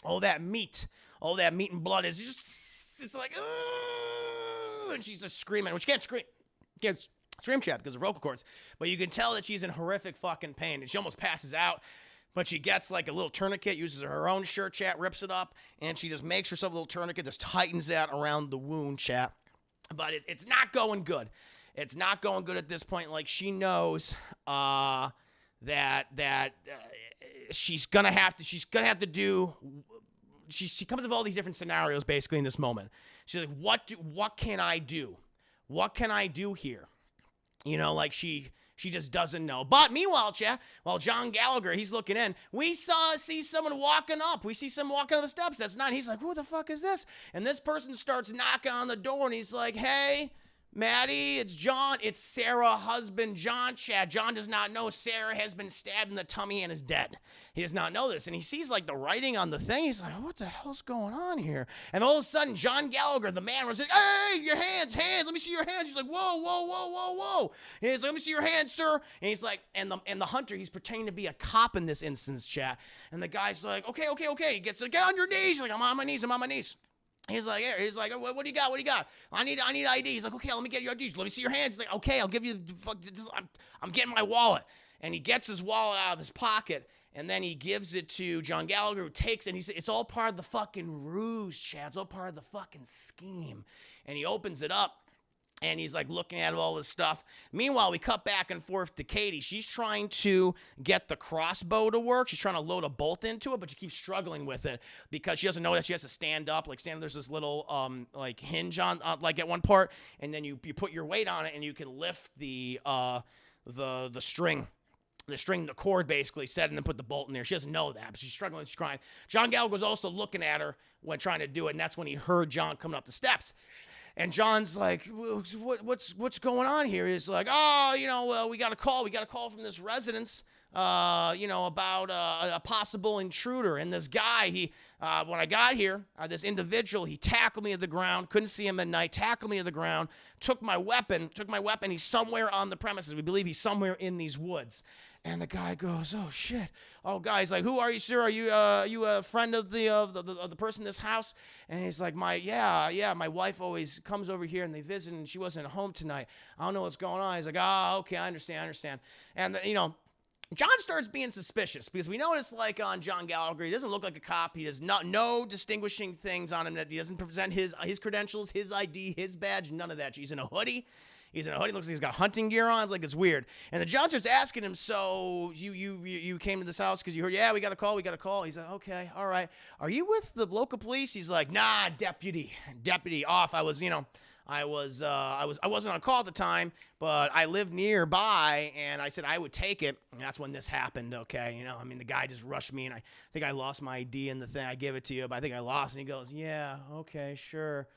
all that meat and blood is just. It's like, and she's just screaming, which can't scream, chat, because of vocal cords, but you can tell that she's in horrific fucking pain, and she almost passes out, but she gets like a little tourniquet, uses her own shirt, chat, rips it up, and she just makes herself a little tourniquet, just tightens that around the wound, chat, but it's not going good. It's not going good at this point. Like, she knows that she's gonna have to do. She comes up with all these different scenarios basically in this moment. She's like, what can I do? What can I do here? You know, like she just doesn't know. But meanwhile, chat, while John Gallagher, he's looking in, we see someone walking up. We see someone walking up the steps. That's not. He's like, who the fuck is this? And this person starts knocking on the door, and he's like, hey, Maddie, it's John. It's Sarah, husband John, chat. John does not know Sarah has been stabbed in the tummy and is dead. He does not know this. And he sees like the writing on the thing. He's like, what the hell's going on here? And all of a sudden, John Gallagher, the man, was like, hey, your hands. Let me see your hands. He's like, whoa. And he's like, let me see your hands, sir. And he's like, and the hunter, he's pretending to be a cop in this instance, chat. And the guy's like, okay. He gets like, get on your knees. He's like, I'm on my knees. He's like, what do you got? I need ID. He's like, okay, let me get your ID. Let me see your hands. He's like, okay, I'll give you, I'm getting my wallet. And he gets his wallet out of his pocket, and then he gives it to John Gallagher, who takes it, and he says, it's all part of the fucking ruse, Chad. It's all part of the fucking scheme. And he opens it up, and he's like looking at all this stuff. Meanwhile, we cut back and forth to Katie. She's trying to get the crossbow to work. She's trying to load a bolt into it, but she keeps struggling with it because she doesn't know that she has to stand up. There's this little like hinge on like at one part, and then you put your weight on it, and you can lift the string. The cord basically set, and then put the bolt in there. She doesn't know that, but she's struggling. She's crying. John Gallagher was also looking at her when trying to do it, and that's when he heard John coming up the steps. And John's like, what's going on here? He's like, we got a call. We got a call from this residence, about a possible intruder. And this guy, when I got here, this individual, he tackled me at the ground. Couldn't see him at night. Tackled me at the ground. Took my weapon. He's somewhere on the premises. We believe he's somewhere in these woods. And the guy goes, oh shit. Oh, guy's like, who are you, sir? Are you a friend of the person in this house? And he's like, my wife always comes over here and they visit, and she wasn't home tonight. I don't know what's going on. He's like, okay, I understand. And John starts being suspicious because we notice, like on John Gallagher, he doesn't look like a cop. He does not no distinguishing things on him. That he doesn't present his credentials, his ID, his badge, none of that. He's in a hoodie. He's in a hoodie. Looks like he's got hunting gear on. It's like it's weird. And the John starts asking him, "So you came to this house because you heard? Yeah, we got a call. We got a call." He's like, "Okay, all right. Are you with the local police?" He's like, "Nah, deputy off. I wasn't on call at the time, but I lived nearby, and I said I would take it, and that's when this happened, okay? You know, I mean, the guy just rushed me, and I think I lost my ID in the thing. I give it to you, but I think I lost." And he goes, "Yeah, okay, sure.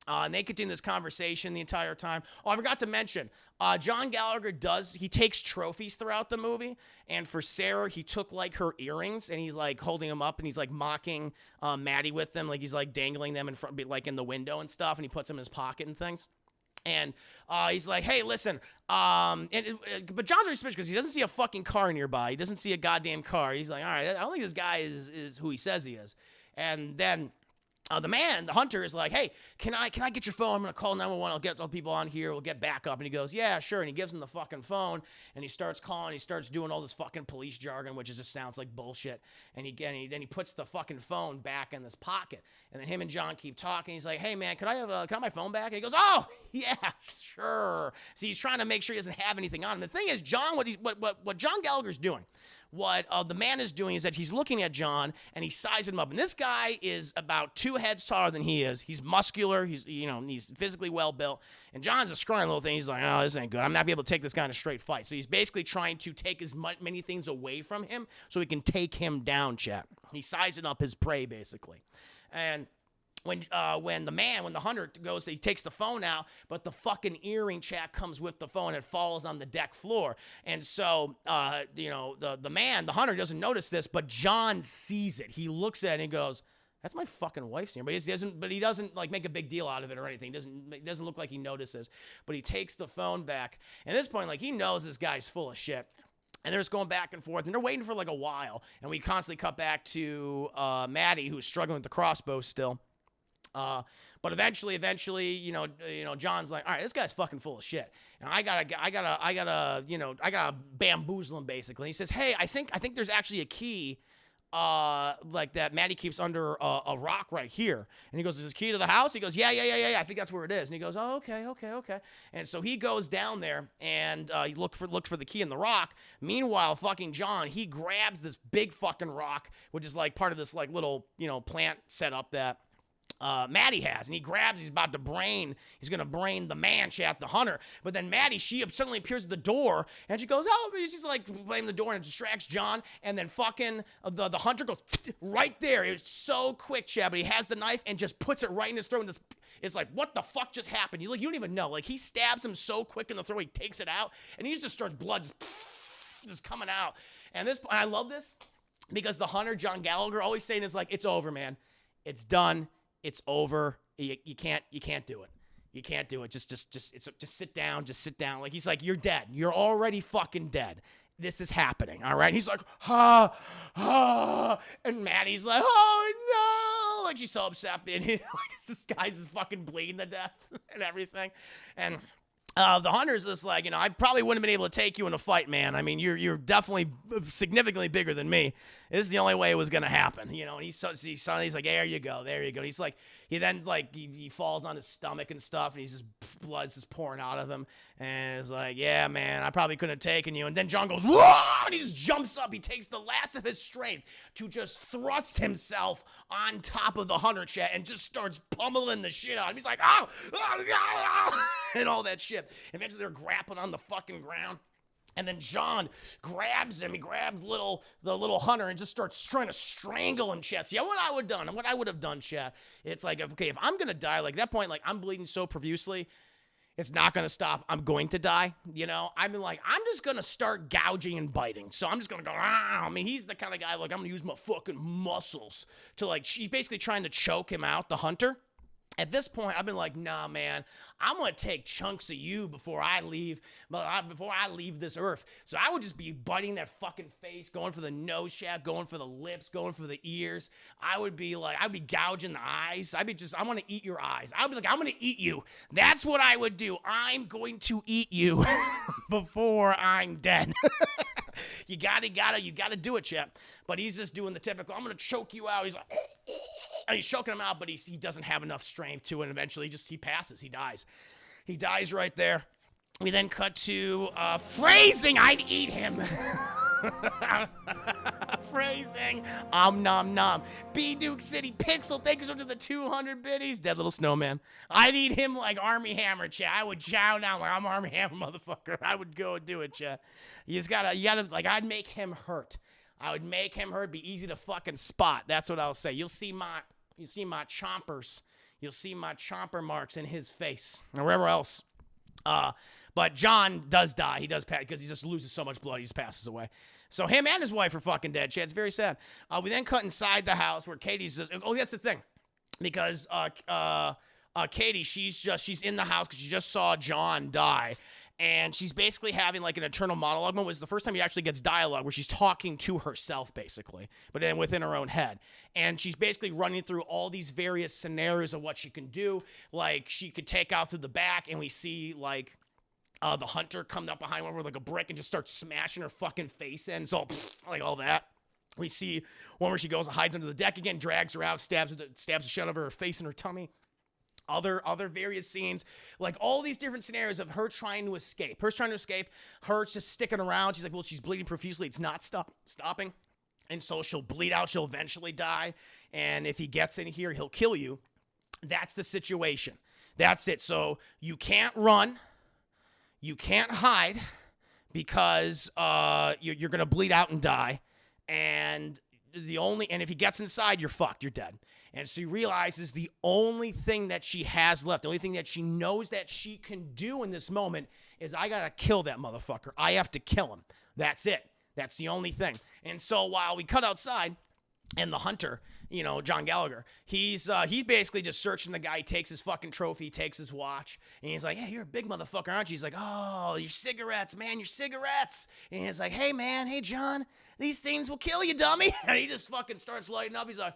And they continue this conversation the entire time. Oh, I forgot to mention, John Gallagher he takes trophies throughout the movie. And for Sarah, he took like her earrings and he's like holding them up and he's like mocking Maddie with them. Like he's like dangling them in front, like in the window and stuff. And he puts them in his pocket and things. And he's like, "Hey, listen." But John's really suspicious because he doesn't see a fucking car nearby. He doesn't see a goddamn car. He's like, "All right, I don't think this guy is who he says he is." And then the hunter is like, "Hey, can I get your phone? I'm going to call 911. I'll get some people on here. We'll get back up." And he goes, "Yeah, sure." And he gives him the fucking phone and he starts calling. He starts doing all this fucking police jargon, which just sounds like bullshit. And then he puts the fucking phone back in his pocket. And then him and John keep talking. He's like, "Hey man, can I have my phone back?" And he goes, "Oh, yeah, sure." So he's trying to make sure he doesn't have anything on him. The thing is, John, what John Gallagher's doing, what the man is doing is that he's looking at John and he's sizing him up. And this guy is about 2 heads taller than he is. He's muscular. He's physically well built. And John's a scrawny little thing. He's like, "Oh, this ain't good. I'm not be able to take this guy in a straight fight." So he's basically trying to take as many things away from him so he can take him down, chat. He's sizing up his prey basically. And when the hunter goes, he takes the phone out, but the fucking earring chat comes with the phone and it falls on the deck floor. And so, the hunter doesn't notice this, but John sees it. He looks at it and goes, "That's my fucking wife's earring." But he doesn't like make a big deal out of it or anything. It doesn't look like he notices, but he takes the phone back. And at this point, like he knows this guy's full of shit. And they're just going back and forth, and they're waiting for like a while. And we constantly cut back to Maddie, who's struggling with the crossbow still. But eventually, John's like, "All right, this guy's fucking full of shit, and I gotta bamboozle him basically." He says, "Hey, I think there's actually a key, like that Maddie keeps under a rock right here." And he goes, "Is this key to the house?" He goes, Yeah. I think that's where it is." And he goes, "Oh, okay. And so he goes down there and he looked for the key in the rock. Meanwhile, fucking John, he grabs this big fucking rock, which is like part of this like little plant setup that Maddie has, and he's about to he's gonna brain the man, chat, the hunter. But then Maddie, she suddenly appears at the door, and she goes, "Oh," she's like blaming the door, and it distracts John. And then fucking the hunter goes right there. It was so quick, chat, but he has the knife and just puts it right in his throat. And it's like, what the fuck just happened? You don't even know. Like he stabs him so quick in the throat, he takes it out, and he just starts blood just coming out. And I love this because the hunter, John Gallagher, always saying is like, "It's over, man. It's done. It's over. You can't do it. You can't do it. Just sit down. Just sit down." Like he's like, "You're dead. You're already fucking dead. This is happening." All right. He's like, "Ha. And Maddie's like, "Oh no!" Like she's so upset, and like this guy's just fucking bleeding to death and everything. And the hunter's just like, "I probably wouldn't have been able to take you in a fight, man. I mean, you're definitely significantly bigger than me. This is the only way it was gonna happen, And he's like, "There you go. He's like, he falls on his stomach and stuff, and blood's just pouring out of him. And it's like, "Yeah, man, I probably couldn't have taken you." And then John goes, "Whoa!" And he just jumps up. He takes the last of his strength to just thrust himself on top of the hunter, chat, and just starts pummeling the shit out of him. He's like, "Oh, and all that shit." Eventually, they're grappling on the fucking ground. And then John grabs him. He grabs the little hunter and just starts trying to strangle him, chat. See, what I would have done, chat. It's like, okay, if I'm going to die, like at that point, like I'm bleeding so profusely, it's not going to stop. I'm going to die, I'm just going to start gouging and biting. So I'm just going to go, I mean, he's the kind of guy, like, I'm going to use my fucking muscles to, like, she's basically trying to choke him out, the hunter. At this point, I've been like, nah, man, I'm gonna take chunks of you before I leave this earth. So I would just be biting that fucking face, going for the nose shaft, going for the lips, going for the ears. I'd be gouging the eyes. I want to eat your eyes. I'd be like, I'm gonna eat you. That's what I would do. I'm going to eat you before I'm dead. You gotta do it, Chet. But he's just doing the typical, I'm gonna choke you out. He's like, and he's choking him out, but he doesn't have enough strength to, and eventually he passes. He dies. He dies right there. We then cut to phrasing. I'd eat him. Phrasing. Nom nom. B Duke City Pixel. Thank you so much to the 200 biddies. Dead little snowman. I'd eat him like Army Hammer, chat. I would chow down like I'm Army Hammer, motherfucker. I would go do it, chat. You gotta, like, I'd make him hurt. I would make him hurt. Be easy to fucking spot. That's what I'll say. You'll see my chompers. You'll see my chomper marks in his face or wherever else. But John does die. He does pass because he just loses so much blood. He just passes away. So him and his wife are fucking dead. Chad, it's very sad. We then cut inside the house where Katie's just, oh, that's the thing. Because Katie, she's in the house because she just saw John die. And she's basically having like an internal monologue moment. It's the first time he actually gets dialogue where she's talking to herself, basically, but then within her own head. And she's basically running through all these various scenarios of what she can do. Like she could take out through the back, and we see like the hunter come up behind her with like a brick and just starts smashing her fucking face in. So like all that. We see one where she goes and hides under the deck again, drags her out, stabs the shit out of her face and her tummy. Other various scenes, like all these different scenarios of her trying to escape. Her just sticking around. She's like, well, she's bleeding profusely. It's not stopping. And so she'll bleed out. She'll eventually die. And if he gets in here, he'll kill you. That's the situation. That's it. So you can't run. You can't hide because you're going to bleed out and die. And if he gets inside, you're fucked. You're dead. And she realizes the only thing that she has left, the only thing that she knows that she can do in this moment is I got to kill that motherfucker. I have to kill him. That's it. That's the only thing. And so while we cut outside and the hunter, John Gallagher, he's basically just searching the guy. He takes his fucking trophy, he takes his watch, and he's like, hey, you're a big motherfucker, aren't you? He's like, oh, your cigarettes, man, your cigarettes. And he's like, hey, man, hey, John, these things will kill you, dummy. And he just fucking starts lighting up. He's like,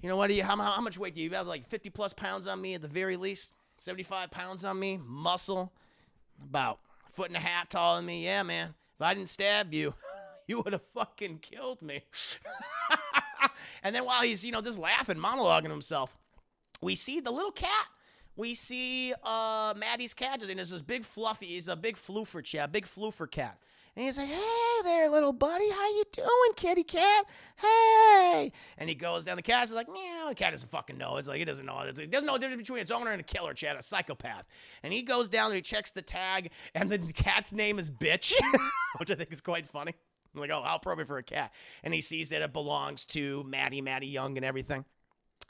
you know what? How much weight do you have? Like 50 plus pounds on me at the very least. 75 pounds on me. Muscle. About 1.5 feet taller than me. Yeah, man. If I didn't stab you, you would have fucking killed me. And then while he's, just laughing, monologuing himself, we see the little cat. We see Maddie's cat. And there's this big fluffy. He's a big floofer chat. Big floofer cat. And he's like, hey there, little buddy. How you doing, kitty cat? Hey. And he goes down. The cat's like, meow. The cat doesn't fucking know. It's like, it doesn't know. It doesn't know the difference between its owner and a killer, chat, a psychopath. And he goes down there, he checks the tag, and the cat's name is Bitch, which I think is quite funny. I'm like, oh, how appropriate for a cat. And he sees that it belongs to Maddie Young and everything.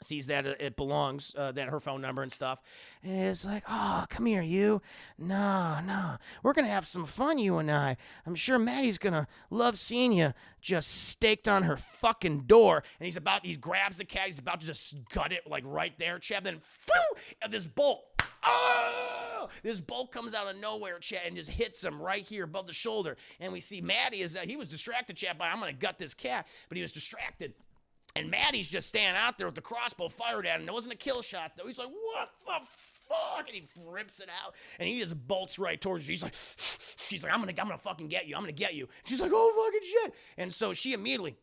Sees that it belongs, that her phone number and stuff. And it's like, oh, come here, you. No. We're going to have some fun, you and I. I'm sure Maddie's going to love seeing you just staked on her fucking door. And he grabs the cat. He's about to just gut it, like right there, Chad. Then, and this bolt. Oh! This bolt comes out of nowhere, Chad, and just hits him right here above the shoulder. And we see Maddie he was distracted, Chad, by I'm going to gut this cat. But he was distracted. And Maddie's just standing out there with the crossbow fired at him. It wasn't a kill shot, though. He's like, what the fuck? And he rips it out. And he just bolts right towards her. She's like, I'm gonna fucking get you. I'm gonna get you. And she's like, oh, fucking shit. And so she immediately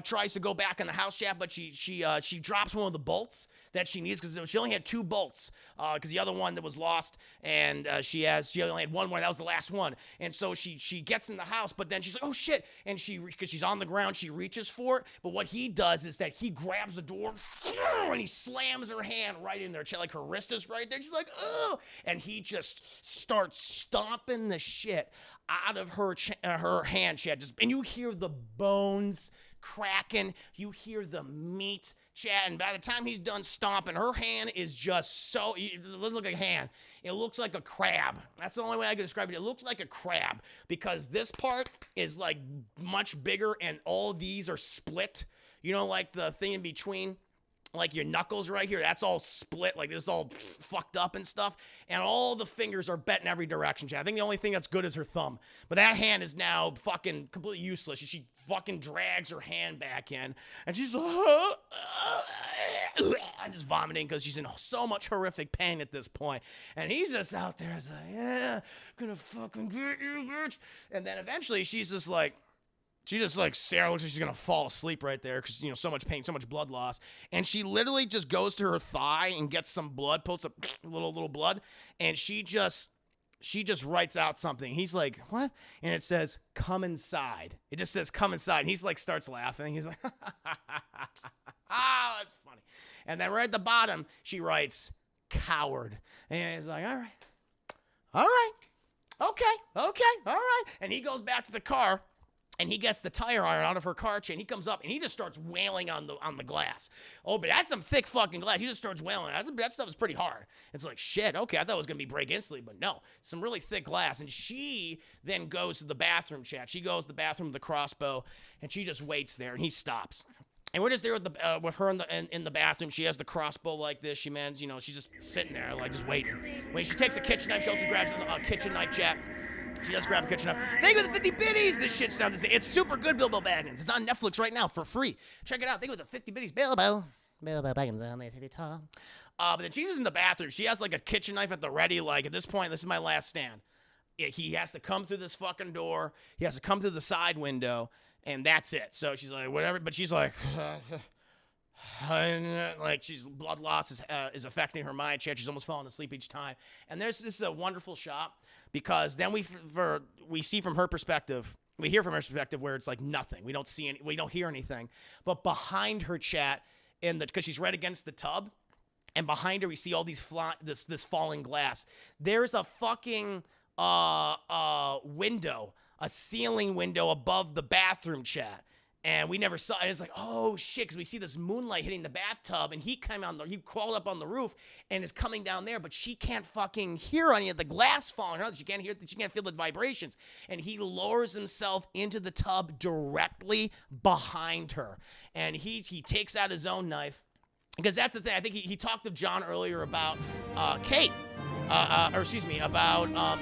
tries to go back in the house, chat, but she drops one of the bolts that she needs because she only had 2 bolts because the other one that was lost, and she only had one more. That was the last one, and so she gets in the house, but then she's like, oh shit, and because she's on the ground, she reaches for it, but what he does is that he grabs the door and he slams her hand right in there, chat, like her wrist is right there. She's like, oh, and he just starts stomping the shit out of her hand, Chad. And you hear the bones cracking. You hear the meat, Chad. And by the time he's done stomping, her hand is just so... It doesn't look like a hand. It looks like a crab. That's the only way I can describe it. It looks like a crab because this part is like much bigger and all these are split. Like the thing in between... like your knuckles right here, that's all split, like this is all fucked up and stuff, and all the fingers are bent in every direction, chat. I think the only thing that's good is her thumb, but that hand is now fucking completely useless. She fucking drags her hand back in, and she's like, I'm just vomiting because she's in so much horrific pain at this point, and he's just out there, it's like, yeah, gonna fucking get you, bitch, and then eventually she's just like, Sarah looks like she's gonna fall asleep right there because, you know, so much pain, so much blood loss. And she literally just goes to her thigh and gets some blood, pulls up a little blood, and she just writes out something. He's like, what? And it says, come inside. It just says, come inside. And he's like, starts laughing. He's like, that's funny. And then right at the bottom, she writes, coward. And he's like, all right, okay, all right. And he goes back to the car. And he gets the tire iron out of her car chain. He comes up and he just starts wailing on the glass. Oh, but that's some thick fucking glass. He just starts wailing. That stuff is pretty hard. It's like, shit, okay, I thought it was going to be break instantly, but no. Some really thick glass. And she then goes to the bathroom, chat. She goes to the bathroom with the crossbow, and she just waits there, and he stops. And we're just there with her in the bathroom. She has the crossbow like this. She's just sitting there, like, just waiting. When she takes a kitchen knife, she also grabs a kitchen knife, chat. She does grab a kitchen knife. Thank you for the 50 biddies. This shit sounds insane. It's super good, Bilbo Baggins. It's on Netflix right now for free. Check it out. Thank you for the 50 biddies. Bilbo Baggins on the top. But then she's in the bathroom. She has like a kitchen knife at the ready. Like, at this point, this is my last stand. He has to come through this fucking door. He has to come through the side window. And that's it. So she's like, whatever. But she's like, like, she's blood loss is affecting her mind. She's almost falling asleep each time. And this is a wonderful shot because then we see from her perspective, we hear from her perspective where it's like nothing. We don't see any, we don't hear anything. But behind her, chat, because she's right against the tub, and behind her we see all these this falling glass. There's a fucking window, a ceiling window above the bathroom, chat. And we never saw it. It's like, oh shit, because we see this moonlight hitting the bathtub, and he crawled up on the roof and is coming down there, but she can't fucking hear any of the glass falling around. She can't feel the vibrations. And he lowers himself into the tub directly behind her. And he takes out his own knife. Because that's the thing. I think he talked to John earlier about Kate, about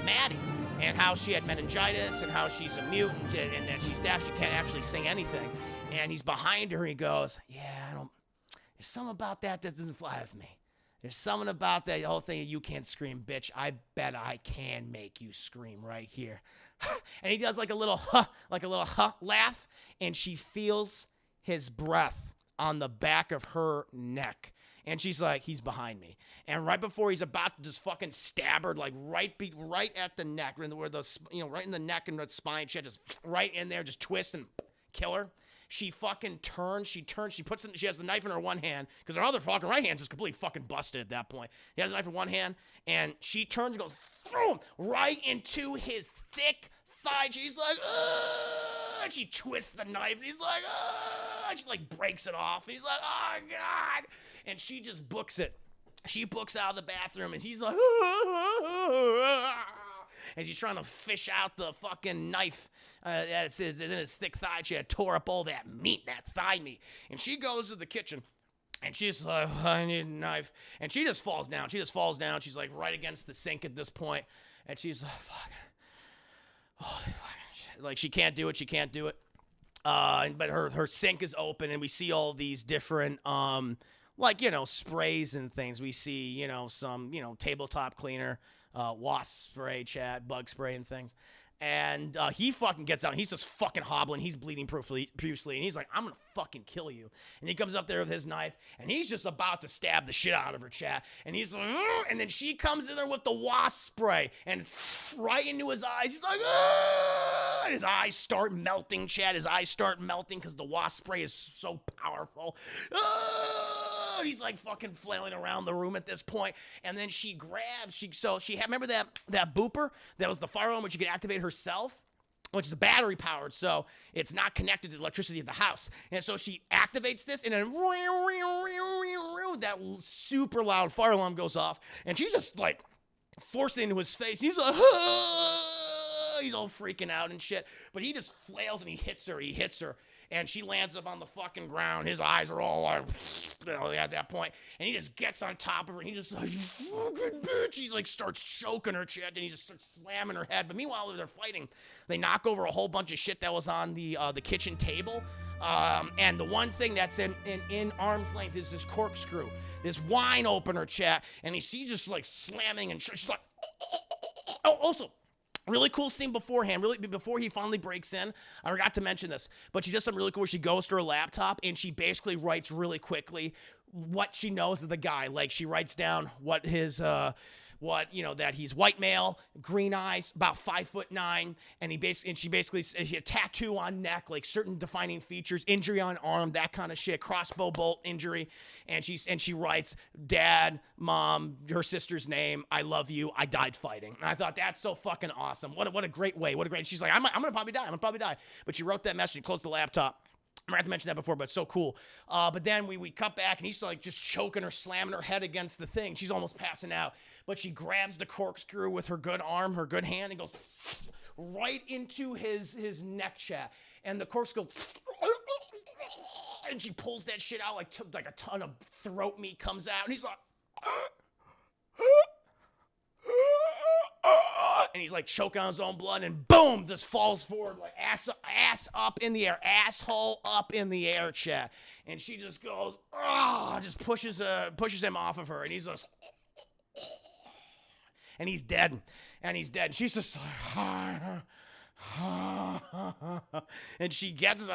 Maddie. And how she had meningitis, and how she's a mutant, and that she's deaf, she can't actually sing anything. And he's behind her, and he goes, yeah, there's something about that doesn't fly with me. There's something about that whole thing that you can't scream, bitch. I bet I can make you scream right here. And he does like a little laugh, and she feels his breath on the back of her neck. And she's like, he's behind me. And right before he's about to just fucking stab her, like right at the neck, right in the neck and the spine, she just right in there, just twist and kill her. She fucking turns, she has the knife in her one hand, because her other fucking right hand's just completely fucking busted at that point. He has the knife in one hand, and she turns and goes, boom, right into his thick thigh. She's like, ugh, and she twists the knife, and he's like, ugh, and she like breaks it off. He's like, oh God. And she just books it. She books out of the bathroom, and he's like, and she's trying to fish out the fucking knife that's in his thick thigh. She had tore up all that meat, that thigh meat. And she goes to the kitchen, and she's like, I need a knife. And she just falls down. She's like right against the sink at this point. And she's like, fucking shit. Like, she can't do it. But her sink is open, and we see all these different, sprays and things. We see, some, tabletop cleaner, wasp spray, chat, bug spray and things. And he fucking gets out. He's just fucking hobbling. He's bleeding profusely. And he's like, I'm going to fucking kill you. And he comes up there with his knife. And he's just about to stab the shit out of her, chat. And he's like, ugh! And then she comes in there with the wasp spray. And right into his eyes. He's like, ugh! And his eyes start melting, chat. His eyes start melting because the wasp spray is so powerful. Ugh! He's like fucking flailing around the room at this point. And then she grabs, remember that booper? That was the fire alarm which you could activate herself, which is battery powered, so it's not connected to the electricity of the house. And so she activates this, and then that super loud fire alarm goes off, and she's just like forced it into his face. He's like, ah! He's all freaking out and shit, but he just flails and he hits her, And she lands up on the fucking ground. His eyes are all like, at that point. And he just gets on top of her. And he just like, you fucking bitch. He's like, starts choking her shit. And he just starts slamming her head. But meanwhile, they're fighting. They knock over a whole bunch of shit that was on the kitchen table. And the one thing that's in arm's length is this corkscrew, this wine opener, chat. And she's just like slamming and she's like, oh, also, really cool scene beforehand, really before he finally breaks in. I forgot to mention this, but she does something really cool where she goes to her laptop and she basically writes really quickly what she knows of the guy. Like she writes down what his, that he's white male, green eyes, about 5'9", and she basically a tattoo on neck, like certain defining features, injury on arm, that kind of shit, crossbow bolt injury, and she writes, dad, mom, her sister's name, I love you, I died fighting. And I thought that's so fucking awesome. What a great way. She's like, I'm gonna probably die. But she wrote that message, closed the laptop. I forgot to mention that before, but it's so cool. But then we cut back, and he's like just choking her, slamming her head against the thing. She's almost passing out. But she grabs the corkscrew with her good arm, her good hand, and goes right into his neck, chat. And the corkscrew goes, and she pulls that shit out like a ton of throat meat comes out. And he's like, and he's like choking on his own blood, and boom, just falls forward like ass up in the air, asshole up in the air, chat. And she just goes, just pushes him off of her, and he's just, and he's dead, and she's just like, and she gets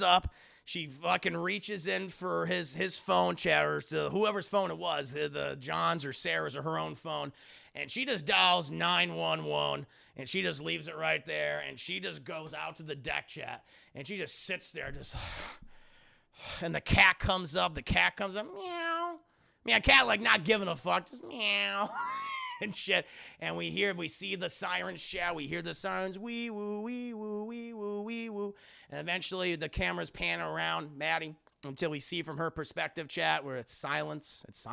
up. She fucking reaches in for his phone, chat, or whoever's phone it was, the John's or Sarah's or her own phone, and she just dials 911, and she just leaves it right there, and she just goes out to the deck, chat, and she just sits there, just, and the cat comes up, meow. Man, cat like not giving a fuck, just meow. And shit, and we see the sirens shout, we hear the sirens, wee woo, wee woo, wee woo, wee woo, and eventually the camera's panning around Maddie until we see from her perspective, chat, where it's silence, it's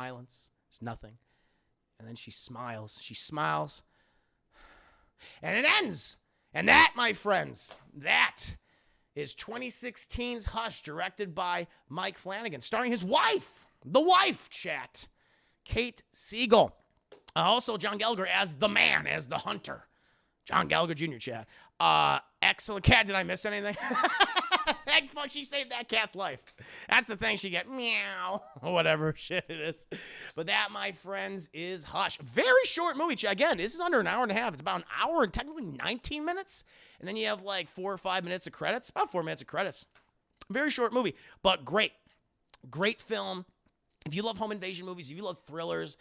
nothing, and then she smiles, and it ends, and that, my friends, that is 2016's Hush, directed by Mike Flanagan, starring his wife, chat, Kate Siegel. Also, John Gallagher as the man, as the hunter. John Gallagher Jr., chat. Excellent. Cat, did I miss anything? Heck, fuck, she saved that cat's life. That's the thing she get. Meow. Whatever shit it is. But that, my friends, is Hush. Very short movie, chat. Again, this is under an hour and a half. It's about an hour and technically 19 minutes. And then you have like 4 or 5 minutes of credits. About 4 minutes of credits. Very short movie, but great. Great film. If you love home invasion movies, if you love thrillers,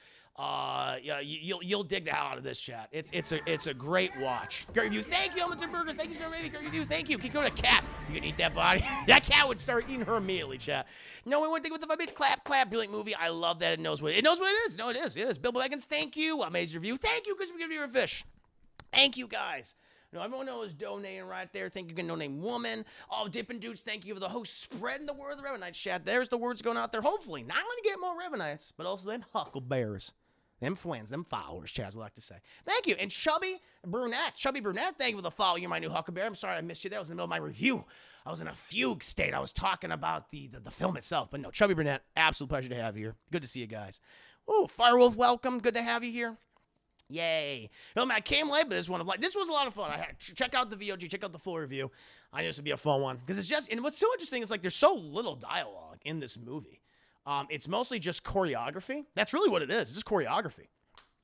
you'll dig the hell out of this, chat. It's a great watch. Great review. Thank you, Hamilton Burgers. Thank you, Sir Baby. Great review. Thank you. Can go to Cat. You can eat that body. That cat would start eating her immediately, chat. No one would think with the 5 minutes. Clap. Brilliant movie. I love that it knows what it is. No, it is. Bill Blaggins, thank you. Amazing review. Thank you, because we give you a fish. Thank you, guys. No, everyone knows donating right there. Thank you, good no-name woman. Oh, Dippin' Dudes, thank you for the host spreading the word of the Revenite chat. There's the words going out there. Hopefully, not only to get more Revenites, but also them huckleberries. Them friends, them followers, Chaz, I like to say. Thank you. And Chubby Brunette, thank you for the follow. You're my new huckleberry. I'm sorry I missed you. That was in the middle of my review. I was in a fugue state. I was talking about the film itself. But no, Chubby Brunette, absolute pleasure to have you here. Good to see you guys. Ooh, Firewolf, welcome. Good to have you here. Yay. I came late, but this was a lot of fun. Check out the VOG, check out the full review. I knew this would be a fun one. Because it's just, and what's so interesting is like there's so little dialogue in this movie. It's mostly just choreography. That's really what it is. It's just choreography.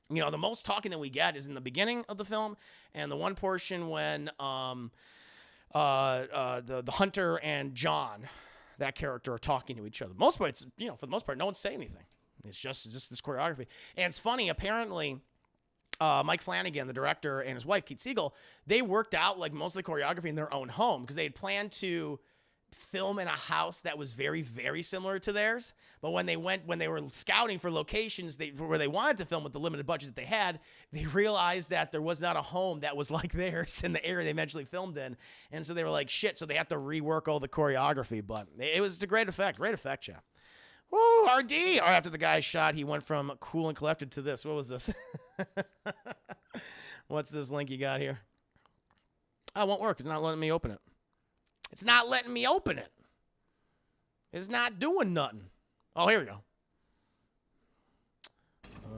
You know, the most talking that we get is in the beginning of the film, and the one portion when the hunter and John, that character, are talking to each other. Most part, for the most part, no one's saying anything. It's just this choreography. And it's funny, apparently, Mike Flanagan, the director, and his wife, Kate Siegel, they worked out like most of the choreography in their own home because they had planned to film in a house that was very, very similar to theirs. But when they were scouting for locations where they wanted to film with the limited budget that they had, they realized that there was not a home that was like theirs in the area they eventually filmed in. And so they were like, shit, so they have to rework all the choreography. But it was a great effect, Jeff. Woo, RD! After the guy shot, he went from cool and collected to this. What was this? What's this link you got here? Oh, it won't work. It's not letting me open it. It's not letting me open it. It's not doing nothing. Oh, here we go.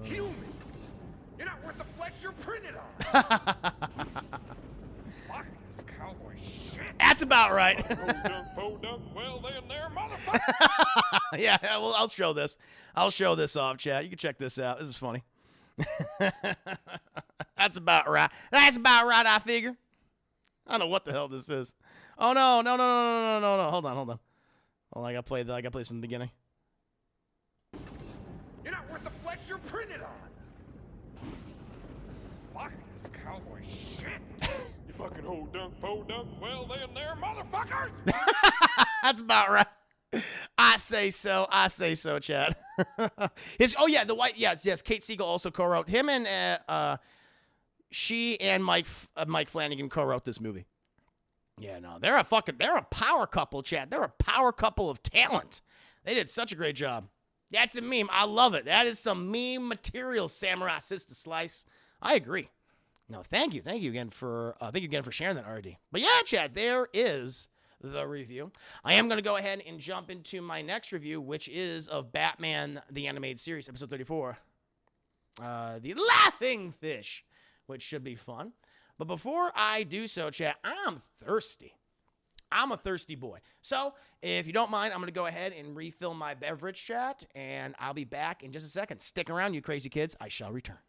Humans, you're not worth the flesh you're printed on. Fuck this cowboy shit. That's about right. Well, then there, motherfucker. Yeah, well, I'll show this. I'll show this off, chat. You can check this out. This is funny. That's about right. That's about right, I figure. I don't know what the hell this is. Oh, no. Hold on. Hold on, I gotta play this in the beginning. You're not worth the flesh you're printed on. Fuck this cowboy shit. You fucking hold dunk, podunk. Well, then there, motherfuckers. That's about right. I say so, Chad. The white, yes. Kate Siegel also co-wrote. Him and she and Mike Flanagan co-wrote this movie. Yeah, no, they're a power couple, Chad. They're a power couple of talent. They did such a great job. That's a meme. I love it. That is some meme material, Samurai Sister Slice. I agree. No, thank you again for sharing that, RD. But yeah, Chad, there is the review. I am going to go ahead and jump into my next review, which is of Batman the Animated Series, episode 34, The Laughing Fish, which should be fun. But before I do so, chat, I'm thirsty. I'm a thirsty boy. So if you don't mind, I'm going to go ahead and refill my beverage, chat, and I'll be back in just a second. Stick around, you crazy kids. I shall return.